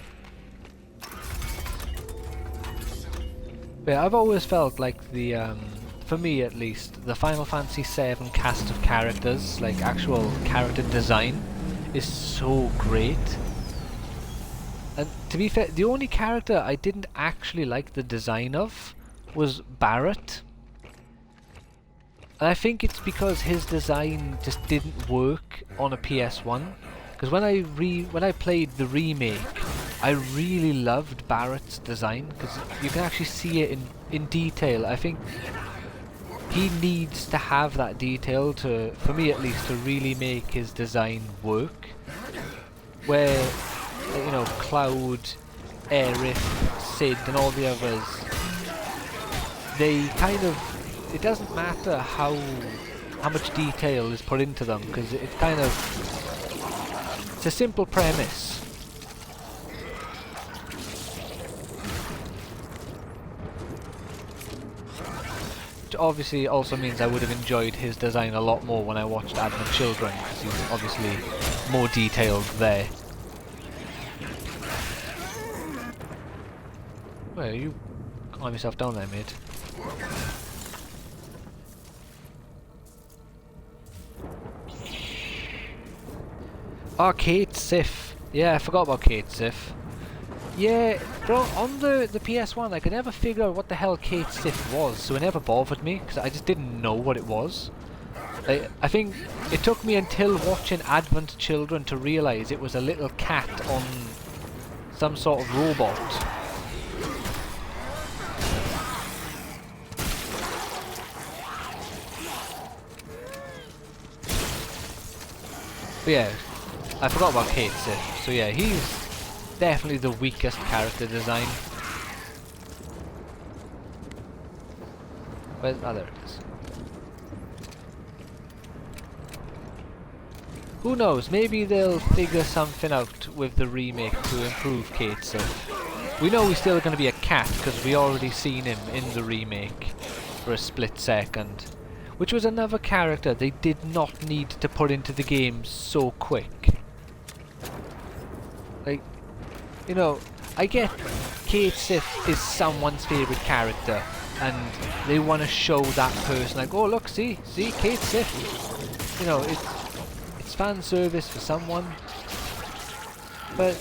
But yeah, I've always felt like the, for me at least, the Final Fantasy VII cast of characters, like actual character design, is so great. And to be fair, the only character I didn't actually like the design of was Barrett. And I think it's because his design just didn't work on a PS1. Because when I played the remake, I really loved Barrett's design because you can actually see it in detail. I think he needs to have that detail to, for me at least, to really make his design work. Where, you know, Cloud, Aerith, Sid, and all the others, they kind of, it doesn't matter how much detail is put into them because it kind of, it's a simple premise. Which obviously also means I would have enjoyed his design a lot more when I watched Advent Children, because he's obviously more detailed there. Well, you calm yourself down there, mate. Oh, Kate Sif. Yeah, I forgot about Kate Sif. Yeah, bro, on the PS1 I could never figure out what the hell Kate Sif was, so it never bothered me, because I just didn't know what it was. I think it took me until watching Advent Children to realise it was a little cat on some sort of robot. But yeah, I forgot about Kate Sif, so yeah, he's definitely the weakest character design. Where's, oh, there it is. Who knows, maybe they'll figure something out with the remake to improve Kate Sif. We know he's still going to be a cat because we already seen him in the remake for a split second. Which was another character they did not need to put into the game so quick. Like, you know, I get Kate Sif is someone's favourite character and they want to show that person like, oh look, see Kate Sif. You know, it's fan service for someone. But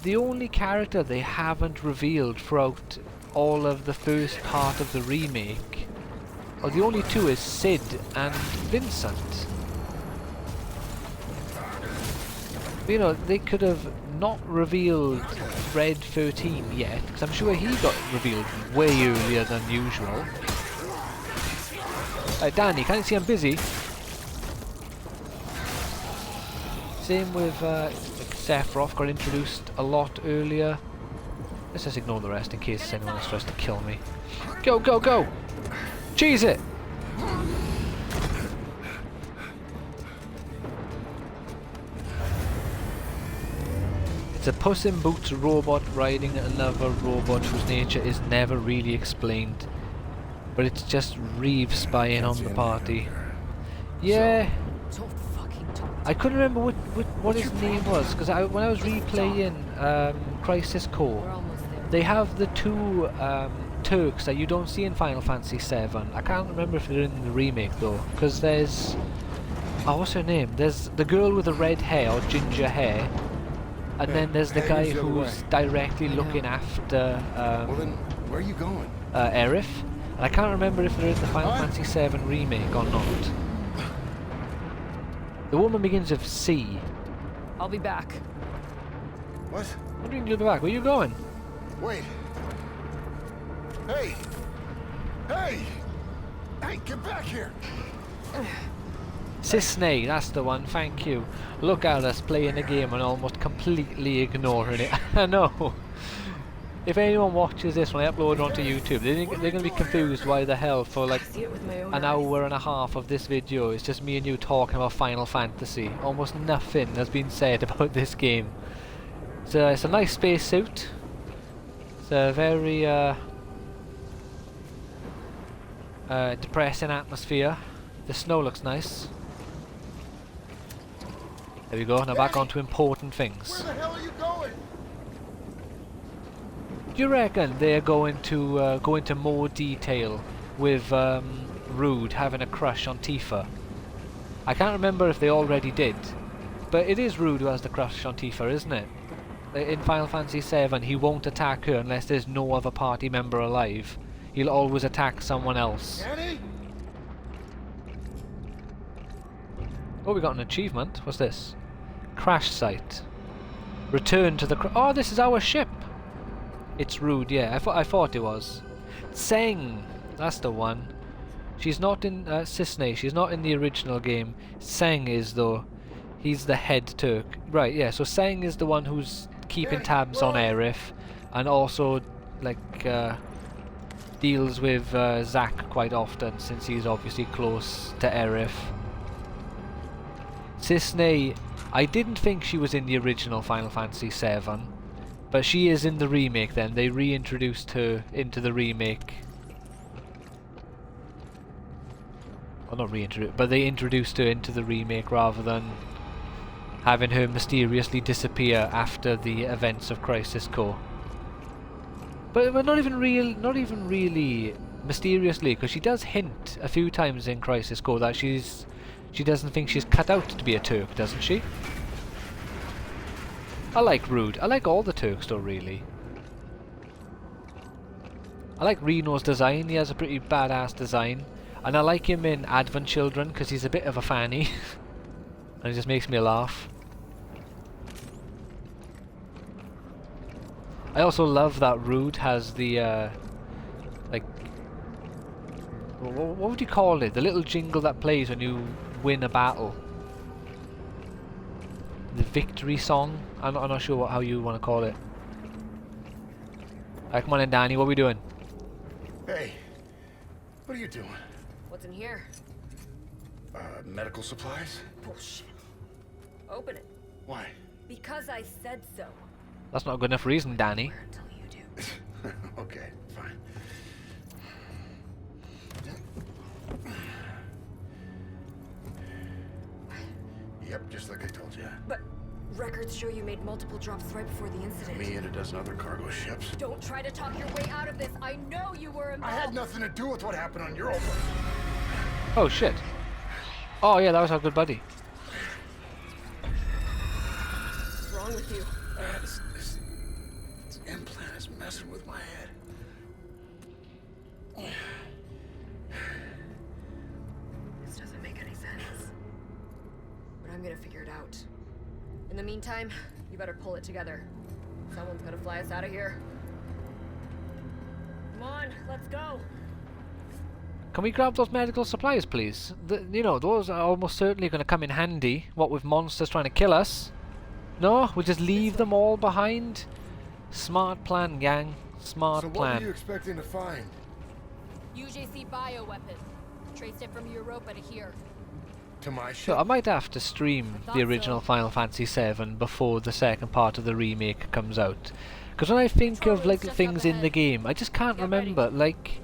the only character they haven't revealed throughout all of the first part of the remake, or the only two, is Sid and Vincent. You know, they could have not revealed Red 13 yet, because I'm sure he got revealed way earlier than usual. Danny, can't you see I'm busy? Same with Sephiroth, got introduced a lot earlier. Let's just ignore the rest in case anyone else tries to kill me. Go, go, go! Cheese it! It's a Puss in Boots robot riding another robot whose nature is never really explained. But it's just Reeve spying on the party. Yeah. I couldn't remember what his name was, because when I was replaying Crisis Core, they have the two Turks that you don't see in Final Fantasy VII. I can't remember if they're in the remake though, because there's... oh, what's her name? There's the girl with the red hair, or ginger hair, and then there's the guy who's directly looking after Well then, where are you going? Aerith. And I can't remember if they're in the Final Fantasy VII remake or not. The woman begins with C. I'll be back. What? What do you mean you'll be back? Where are you going? Wait. Hey! Hey! Hey, get back here! Cisney, that's the one, thank you. Look at us playing a game and almost completely ignoring it. I know. If anyone watches this when I upload it onto YouTube, they're going to be confused why the hell for like See it with my own an eyes. hour and a half of this video it's just me and you talking about Final Fantasy. Almost nothing has been said about this game. So it's a nice spacesuit. It's a very depressing atmosphere. The snow looks nice. There we go, now back on to important things. Where the hell are you going? Do you reckon they're going to go into more detail with Rude having a crush on Tifa? I can't remember if they already did, but it is Rude who has the crush on Tifa, isn't it? In Final Fantasy VII, he won't attack her unless there's no other party member alive. He'll always attack someone else. Annie? Oh, we got an achievement. What's this? Crash site. Return to the oh, this is our ship! It's Rude, yeah. I thought it was. Tseng! That's the one. She's not in Cisne. She's not in the original game. Tseng is, though. He's the head Turk. Right, yeah. So Tseng is the one who's keeping tabs on Aerith. And also, like, deals with Zack quite often, since he's obviously close to Aerith. Cisne, I didn't think she was in the original Final Fantasy VII. But she is in the remake then. They reintroduced her into the remake. Well, not reintroduced, but they introduced her into the remake rather than having her mysteriously disappear after the events of Crisis Core. But not even really mysteriously, because she does hint a few times in Crisis Core that she doesn't think she's cut out to be a Turk, doesn't she? I like Rude. I like all the Turks though, really. I like Reno's design. He has a pretty badass design. And I like him in Advent Children because he's a bit of a fanny. And it just makes me laugh. I also love that Rude has the, like... What would you call it? The little jingle that plays when you win a battle. The victory song? I'm not sure how you want to call it. Alright, come on in, Danny. What are we doing? Hey, what are you doing? What's in here? Medical supplies? Bullshit. Open it. Why? Because I said so. That's not a good enough reason, Danny. Where until you do. Okay, fine. Yep, just like I told you. But records show you made multiple drops right before the incident. Me and a dozen other cargo ships. Don't try to talk your way out of this. I know you were I involved. had nothing to do with what happened on Europa. Oh, shit. Oh, yeah, that was our good buddy. What's wrong with you? This implant is messing with my head. This doesn't make any sense. But I'm gonna figure it out. In the meantime, you better pull it together. Someone's gonna fly us out of here. Come on, let's go. Can we grab those medical supplies, please? You know, those are almost certainly going to come in handy. What with monsters trying to kill us? No, we just leave them all behind. Smart plan, gang. Smart So what plan. were you expecting to find? UJC bioweapon. Traced it from Europa to here. To my So ship? I might have to stream I the thought original so. Final Fantasy VII before the second part of the remake comes out. Because when I think of like just things up in the ahead. game, I just can't Get ready. remember. Like,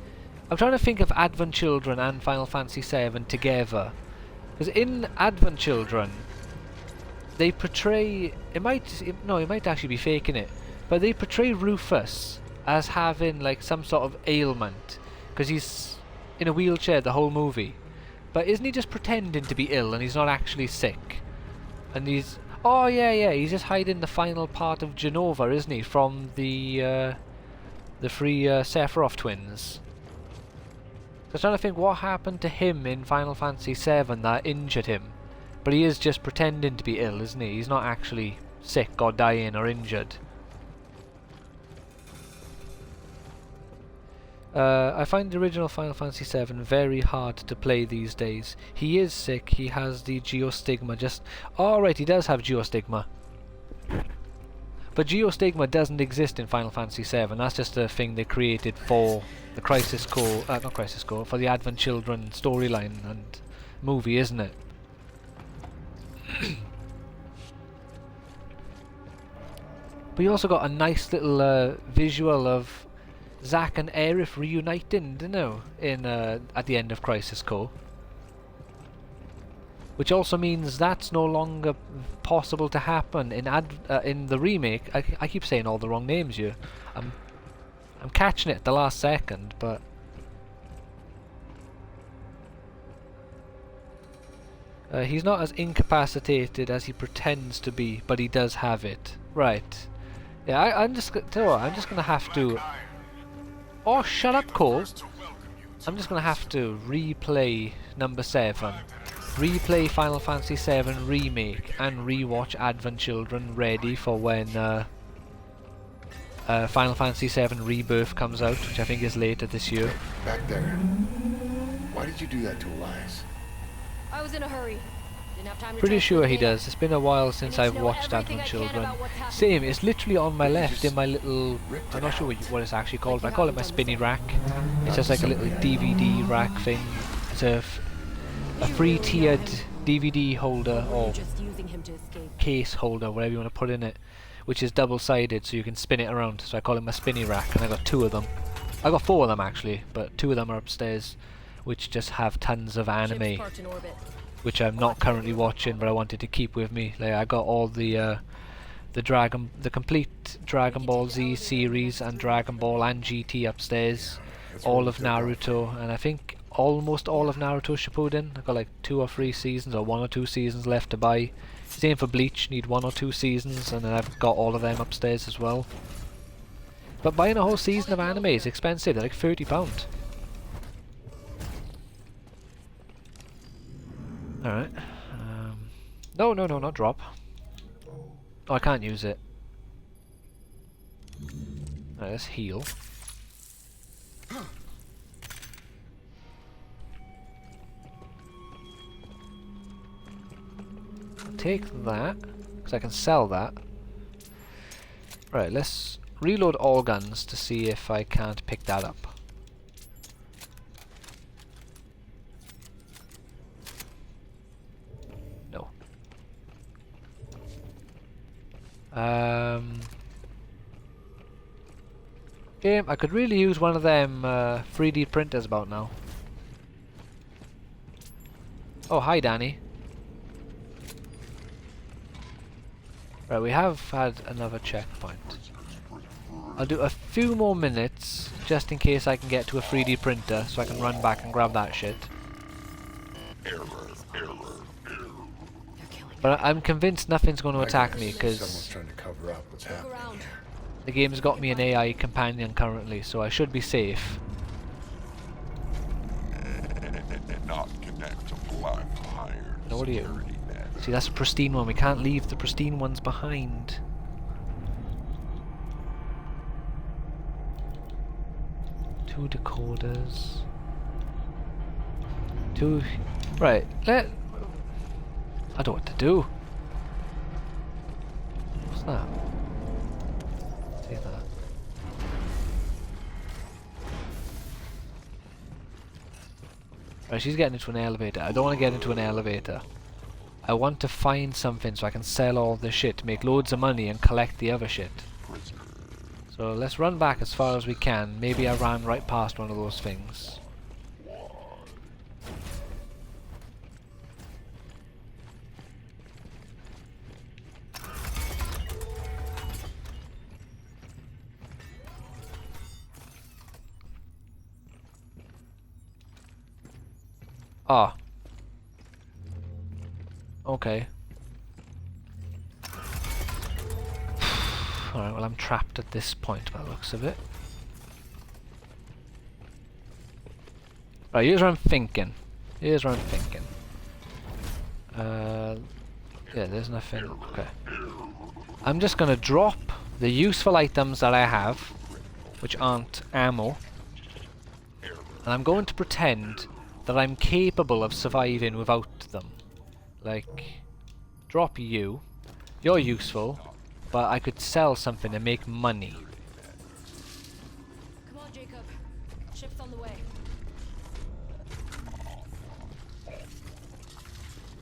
I'm trying to think of Advent Children and Final Fantasy VII together. Because in Advent Children, they portray... It might actually be faking it. But they portray Rufus as having like some sort of ailment. Because he's in a wheelchair the whole movie. But isn't he just pretending to be ill and he's not actually sick? And he's... Oh yeah, he's just hiding the final part of Genova, isn't he? From the three Sephiroth twins. So I'm trying to think what happened to him in Final Fantasy VII that injured him. But he is just pretending to be ill, isn't he? He's not actually sick or dying or injured. I find the original Final Fantasy VII very hard to play these days. He is sick, he has the geostigma, just... Oh right, he does have geostigma. But geostigma doesn't exist in Final Fantasy VII, that's just a thing they created for the Crisis Core, not Crisis Core, for the Advent Children storyline and movie, isn't it? But you also got a nice little visual of Zack and Aerith reuniting, didn't you, in at the end of Crisis Core. Which also means that's no longer possible to happen in the remake. I keep saying all the wrong names here. I'm catching it at the last second, but he's not as incapacitated as he pretends to be, but he does have it. Right. Yeah, I'm just tell you what, I'm just gonna have to. Oh, shut up, Cole. I'm just gonna have to replay number 7, replay Final Fantasy VII Remake, and rewatch Advent Children ready for when Final Fantasy VII Rebirth comes out, which I think is later this year. Back there. Why did you do that to Elias? I was in a hurry. Didn't have time to Pretty transfer sure the he data. does. It's been a while since I need I've to know watched everything Advent I can Children. about what's happening. Same, it's literally on my left just in my little... ripped I'm it not sure out. what it's actually called, but I Like you call it my haven't done spinny this rack. It's just like a little DVD rack thing. It's a free tiered DVD holder, Or or you're just using him to escape. case holder, whatever you want to put in it, which is double-sided, so you can spin it around. So I call it my spinny rack, and I got 2 of them. I got 4 of them actually, but 2 of them are upstairs, which just have tons of Ship's anime, parked in orbit. which I'm not currently watching, but I wanted to keep with me. Like I got all the complete Dragon Ball Z series and Dragon Ball and GT upstairs, all of Naruto, and I think almost all of Naruto Shippuden. I've got like 2 or 3 seasons, or 1 or 2 seasons left to buy. Same for Bleach, need 1 or 2 seasons, and then I've got all of them upstairs as well. But buying a whole season of anime is expensive, they're like £30. Alright. No, not drop. Oh, I can't use it. Alright, let's heal. I'll take that, because I can sell that. Right, let's reload all guns to see if I can't pick that up. No. Game, I could really use one of them 3D printers about now. Oh, hi Danny. Right, we have had another checkpoint. I'll do a few more minutes, just in case I can get to a 3D printer, so I can run back and grab that shit. But I'm convinced nothing's going to attack me, Someone's because trying to cover up what's happening. Around. the game's got me an AI companion currently, so I should be safe. Not connect to black iron. Now what are you? security net. See, that's a pristine one. We can't leave the pristine ones behind. Two decoders. Two... Right, I don't know what to do. What's that? Take that. Right, she's getting into an elevator. I don't want to get into an elevator. I want to find something so I can sell all this shit, make loads of money and collect the other shit. So let's run back as far as we can. Maybe I ran right past one of those things. Ah. Okay. Alright, well I'm trapped at this point by the looks of it. Right, here's what I'm thinking. Here's what I'm thinking. Yeah, there's nothing. Okay. I'm just gonna drop the useful items that I have, which aren't ammo, And I'm going to pretend that I'm capable of surviving without them. Like, drop you. You're useful, but I could sell something and make money. Come on, Jacob. Ship's on the way.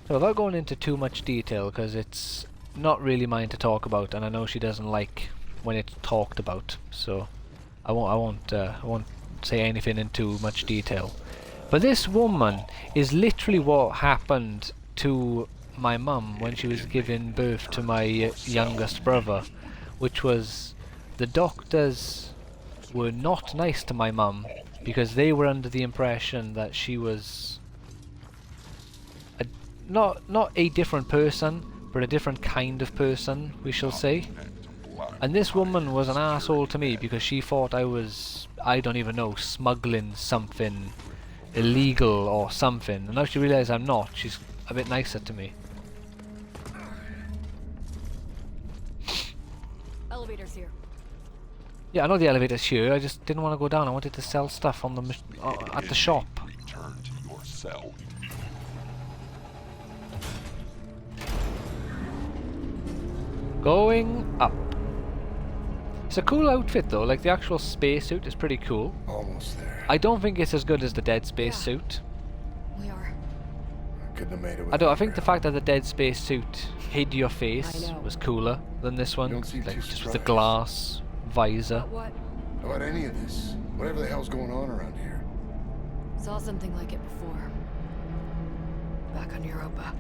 So without going into too much detail, because it's not really mine to talk about, and I know she doesn't like when it's talked about, so I won't say anything in too much detail. But this woman is literally what happened to my mum when she was giving birth to my youngest brother, which was the doctors were not nice to my mum because they were under the impression that she was not a different person, but a different kind of person, we shall say. And this woman was an asshole to me because she thought I was, I don't even know, smuggling something illegal or something. And now she realizes I'm not. She's a bit nicer to me. Elevator's here. Yeah, I know the elevator's here. I just didn't want to go down. I wanted to sell stuff on the at the shop. Return to your cell. Going up. It's a cool outfit though. Like the actual spacesuit is pretty cool. Almost there. I don't think it's as good as the Dead Space suit. We are. Couldn't have made it. I think the fact that the Dead Space suit hid your face was cooler than this one. You don't seem Like too just with the surprised. glass visor. What? How about any of this? Whatever the hell's going on around here. Saw something like it before. Back on Europa.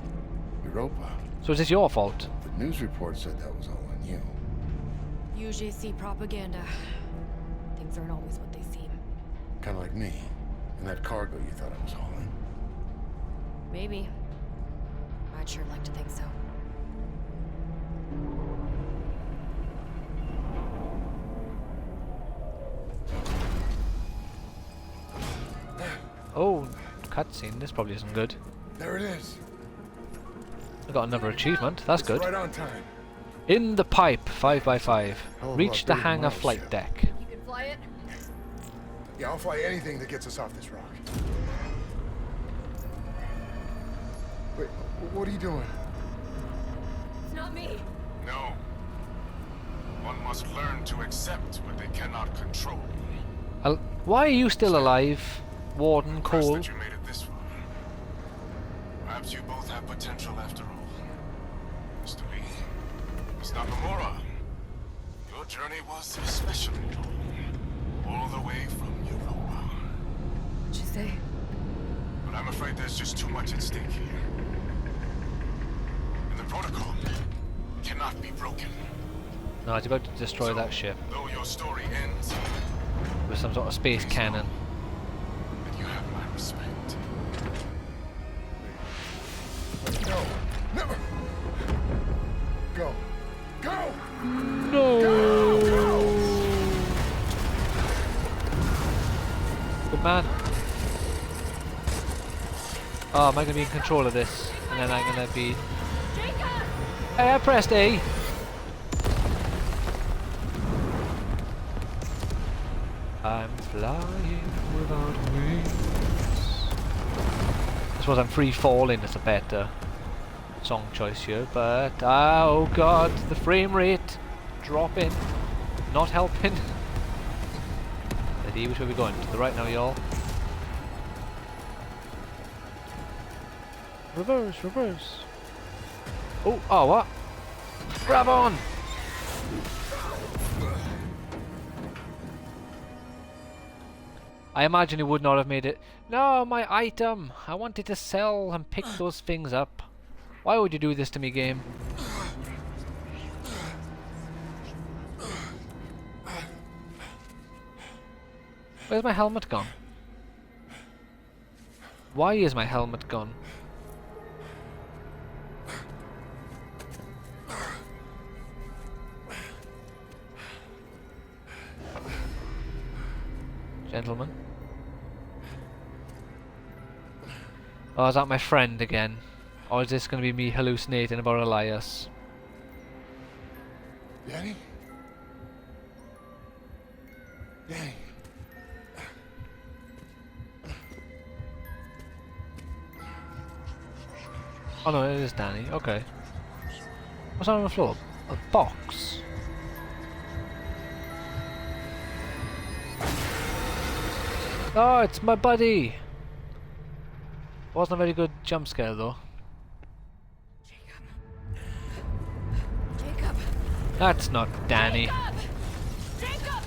Europa. So is this your fault? The news report said that was all on you. UJC propaganda. Things aren't always what they seem. Kind of like me. And that cargo you thought I was hauling. Maybe. I'd sure like to think so. Oh, cutscene. This probably isn't good. There it is. I got another achievement. That's It's good. right on time. In the pipe, 5x5. Oh, Reach about the 30 hangar miles, flight yeah. deck. You can fly it? Yeah, I'll fly anything that gets us off this rock. Wait, what are you doing? It's not me. No. One must learn to accept what they cannot control. Why are you still alive, Warden Impressed Cole? that you made it this far. Perhaps you both have potential after all. Mr. Lee, Miss Nakamura, your journey was especially long. All the way from Europa. What'd you say? But I'm afraid there's just too much at stake here. And the protocol cannot be broken. No, it's about to destroy So, that ship though your story ends, with some sort of space cannon. that you have my respect. No. No. Go. Go! No! Good man. Oh, am I going to be in control of this? And then I'm going to be... Hey, I pressed A! I'm flying without wings. I suppose I'm free falling is a better song choice here, but oh god, the frame rate dropping, not helping. Steady, which way are we going? To the right now, y'all. Reverse, reverse. Oh, what? Grab on! I imagine he would not have made it. No, my item! I wanted to sell and pick those things up. Why would you do this to me, game? Where's my helmet gone? Why is my helmet gone? Gentlemen. Oh, is that my friend again? Or is this going to be me hallucinating about Elias? Danny? Danny? Oh no, it is Danny. Okay. What's on the floor? A box. Oh, it's my buddy! Wasn't a very good jump scare though. Jacob. That's not Danny. Jacob!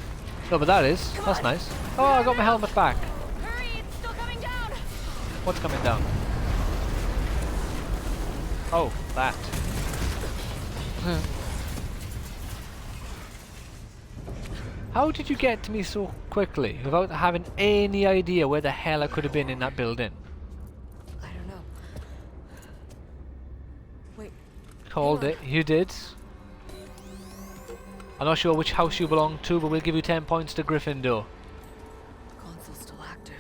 No, but that is. That's nice. Oh, I got my helmet back. Hurry, it's still coming down. What's coming down? Oh, that. How did you get to me so quickly without having any idea where the hell I could have been in that building? I don't know. Wait. Called it. You did. I'm not sure which house you belong to, but we'll give you 10 points to Gryffindor. Console's still active.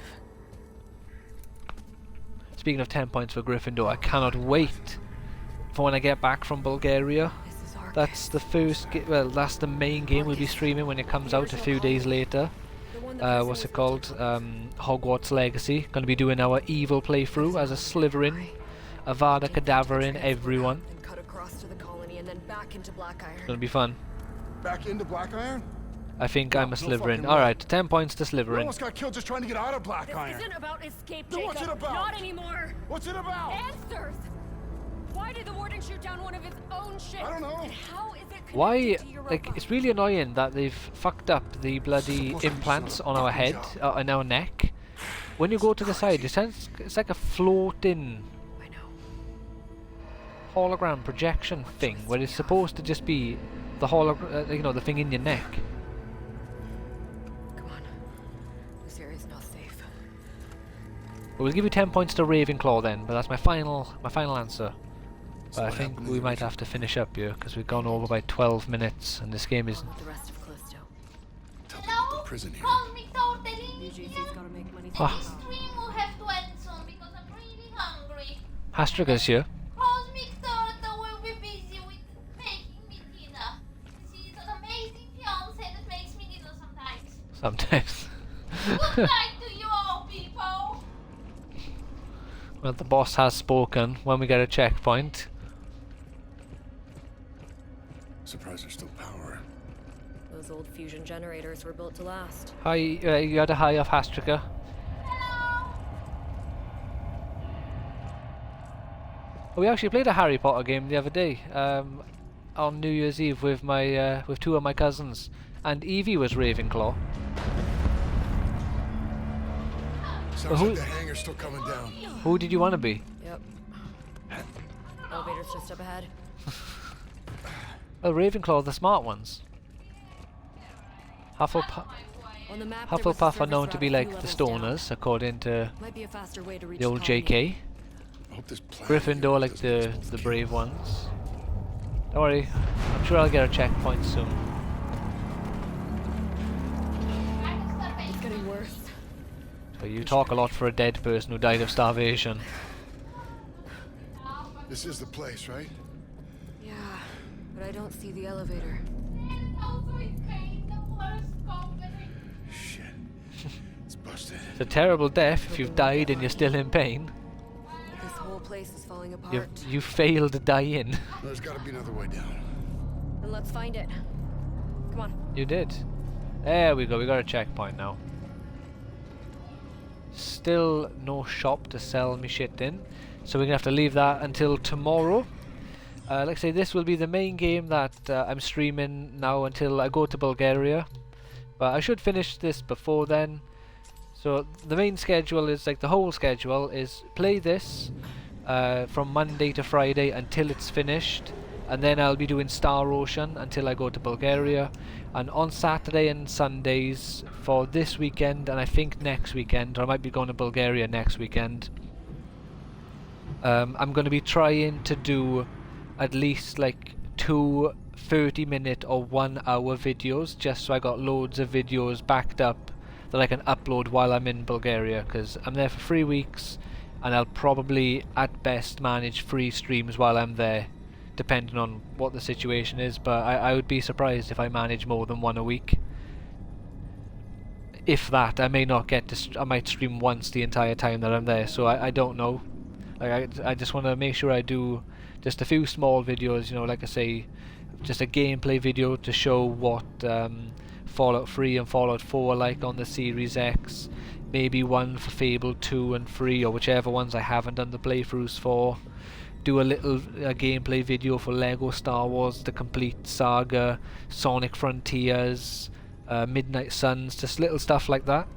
Speaking of 10 points for Gryffindor, I cannot wait for when I get back from Bulgaria. This is our That's the first well, that's the main game we'll be streaming when it comes out a few days later. What's it called? Hogwarts Legacy. Going to be doing our evil playthrough as a Slytherin, Avada Kedavra, everyone. And cut across to the colony and then back into Blackiron. Gonna be fun. Back into Blackiron? I think I'm a Slytherin. fucking way. Alright, 10 points to You Slytherin. almost got killed just trying to get out of This Blackiron. isn't about escape, Then Jacob. what's it about? Not anymore. What's it about? Answers. Why did the warden shoot down one of his own ships? I don't know. And how is it connected Why, to Europa? like, it's really annoying that they've fucked up the bloody implants on our head, on our neck. When you go to the side, it's like a floating I know. hologram projection thing, where it's supposed to just be the you know, the thing in your neck. Come on. This area's not safe. But we'll give you 10 points to Ravenclaw then, but that's my final answer. But I think we might have to finish up here, because we've gone over by 12 minutes, and this game is... Not the rest of Callisto. Tell them about the prison here. Cosmic Tortellini. UGC's gotta make money. And Ah. this stream will have to end soon because I'm really hungry. Hastriga's here. Cosmic Torta will be busy with making me dinner. She's an amazing fiance that makes me dinner sometimes. Sometimes. Good night to you all, people. Well, the boss has spoken when we get a checkpoint. Surprised there's still power. Those old fusion generators were built to last. Hi, you had a hi off Hastriga. We actually played a Harry Potter game the other day, on New Year's Eve with my with two of my cousins, and Evie was Ravenclaw. Sounds who- like the hangar's still coming down. Who did you want to be? Yep. Elevator's just up ahead. Well, Ravenclaw are the smart ones. Hufflepuff, On the map, there was a Hufflepuff are service known to route be a like few the levels down. stoners, according to Might be a faster way to reach the old colony. JK. I hope this plan Gryffindor like doesn't the expose brave kids. ones. Don't worry, I'm sure I'll get a checkpoint soon. It's getting worse. So you talk a lot for a dead person who died of starvation. This is the place, right? Yeah, but I don't see the elevator. And also it's paying the worst company. Shit. It's busted. It's a terrible death if you've died and you're still in pain. This whole place is falling apart. You failed to die in. There's gotta be another way down. Then let's find it. Come on. You did. There we go, we got a checkpoint now. Still no shop to sell me shit in, so we're gonna have to leave that until tomorrow. Like I say, this will be the main game that I'm streaming now until I go to Bulgaria, but I should finish this before then. So the main schedule is, like, the whole schedule is play this from Monday to Friday until it's finished, and then I'll be doing Star Ocean until I go to Bulgaria. And on Saturday and Sundays for this weekend, and I think next weekend, or I might be going to Bulgaria next weekend, I'm going to be trying to do at least like 2 30-minute or 1 hour videos, just so I got loads of videos backed up that I can upload while I'm in Bulgaria, because I'm there for 3 weeks, and I'll probably at best manage 3 streams while I'm there, depending on what the situation is, but I would be surprised if I manage more than 1 a week. If that, I may not get to I might stream once the entire time that I'm there, so I don't know. Like I just want to make sure I do just a few small videos, you know, like I say, just a gameplay video to show what Fallout 3 and Fallout 4 are like on the Series X. Maybe one for Fable 2 and 3, or whichever ones I haven't done the playthroughs for. Do a little gameplay video for Lego Star Wars The Complete Saga, Sonic Frontiers, Midnight Suns, just little stuff like that.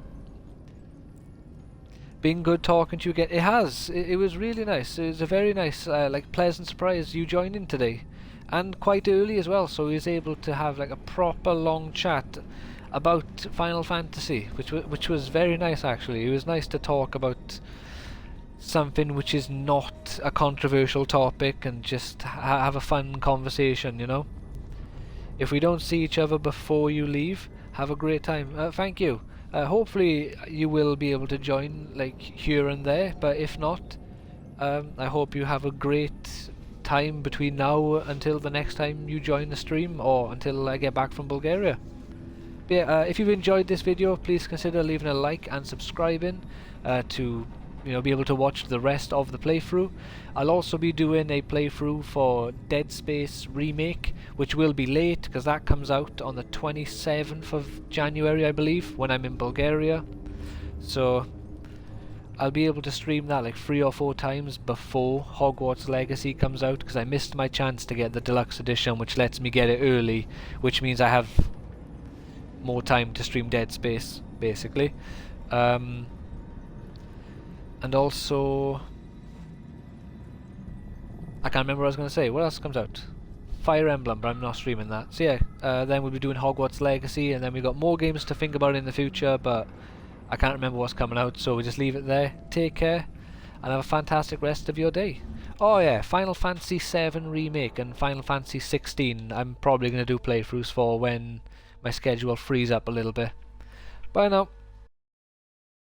Been good talking to you again. It has. It was really nice. It was a very nice, like, pleasant surprise you joining today, and quite early as well. So we was able to have like a proper long chat about Final Fantasy, which was very nice actually. It was nice to talk about something which is not a controversial topic and just have a fun conversation. You know. If we don't see each other before you leave, have a great time. Thank you. Hopefully you will be able to join like here and there, but if not, I hope you have a great time between now until the next time you join the stream, or until I get back from Bulgaria. But yeah, if you've enjoyed this video, please consider leaving a like and subscribing to be able to watch the rest of the playthrough. I'll also be doing a playthrough for Dead Space Remake, which will be late because that comes out on the 27th of January, I believe, when I'm in Bulgaria. So I'll be able to stream that like 3 or 4 times before Hogwarts Legacy comes out, because I missed my chance to get the deluxe edition, which lets me get it early, which means I have more time to stream Dead Space, basically. And also, I can't remember what I was going to say. What else comes out? Fire Emblem, but I'm not streaming that. So yeah, then we'll be doing Hogwarts Legacy, and then we've got more games to think about in the future, but I can't remember what's coming out, so we just leave it there. Take care, and have a fantastic rest of your day. Oh yeah, Final Fantasy VII Remake and Final Fantasy 16 I'm probably going to do playthroughs for when my schedule frees up a little bit. Bye now.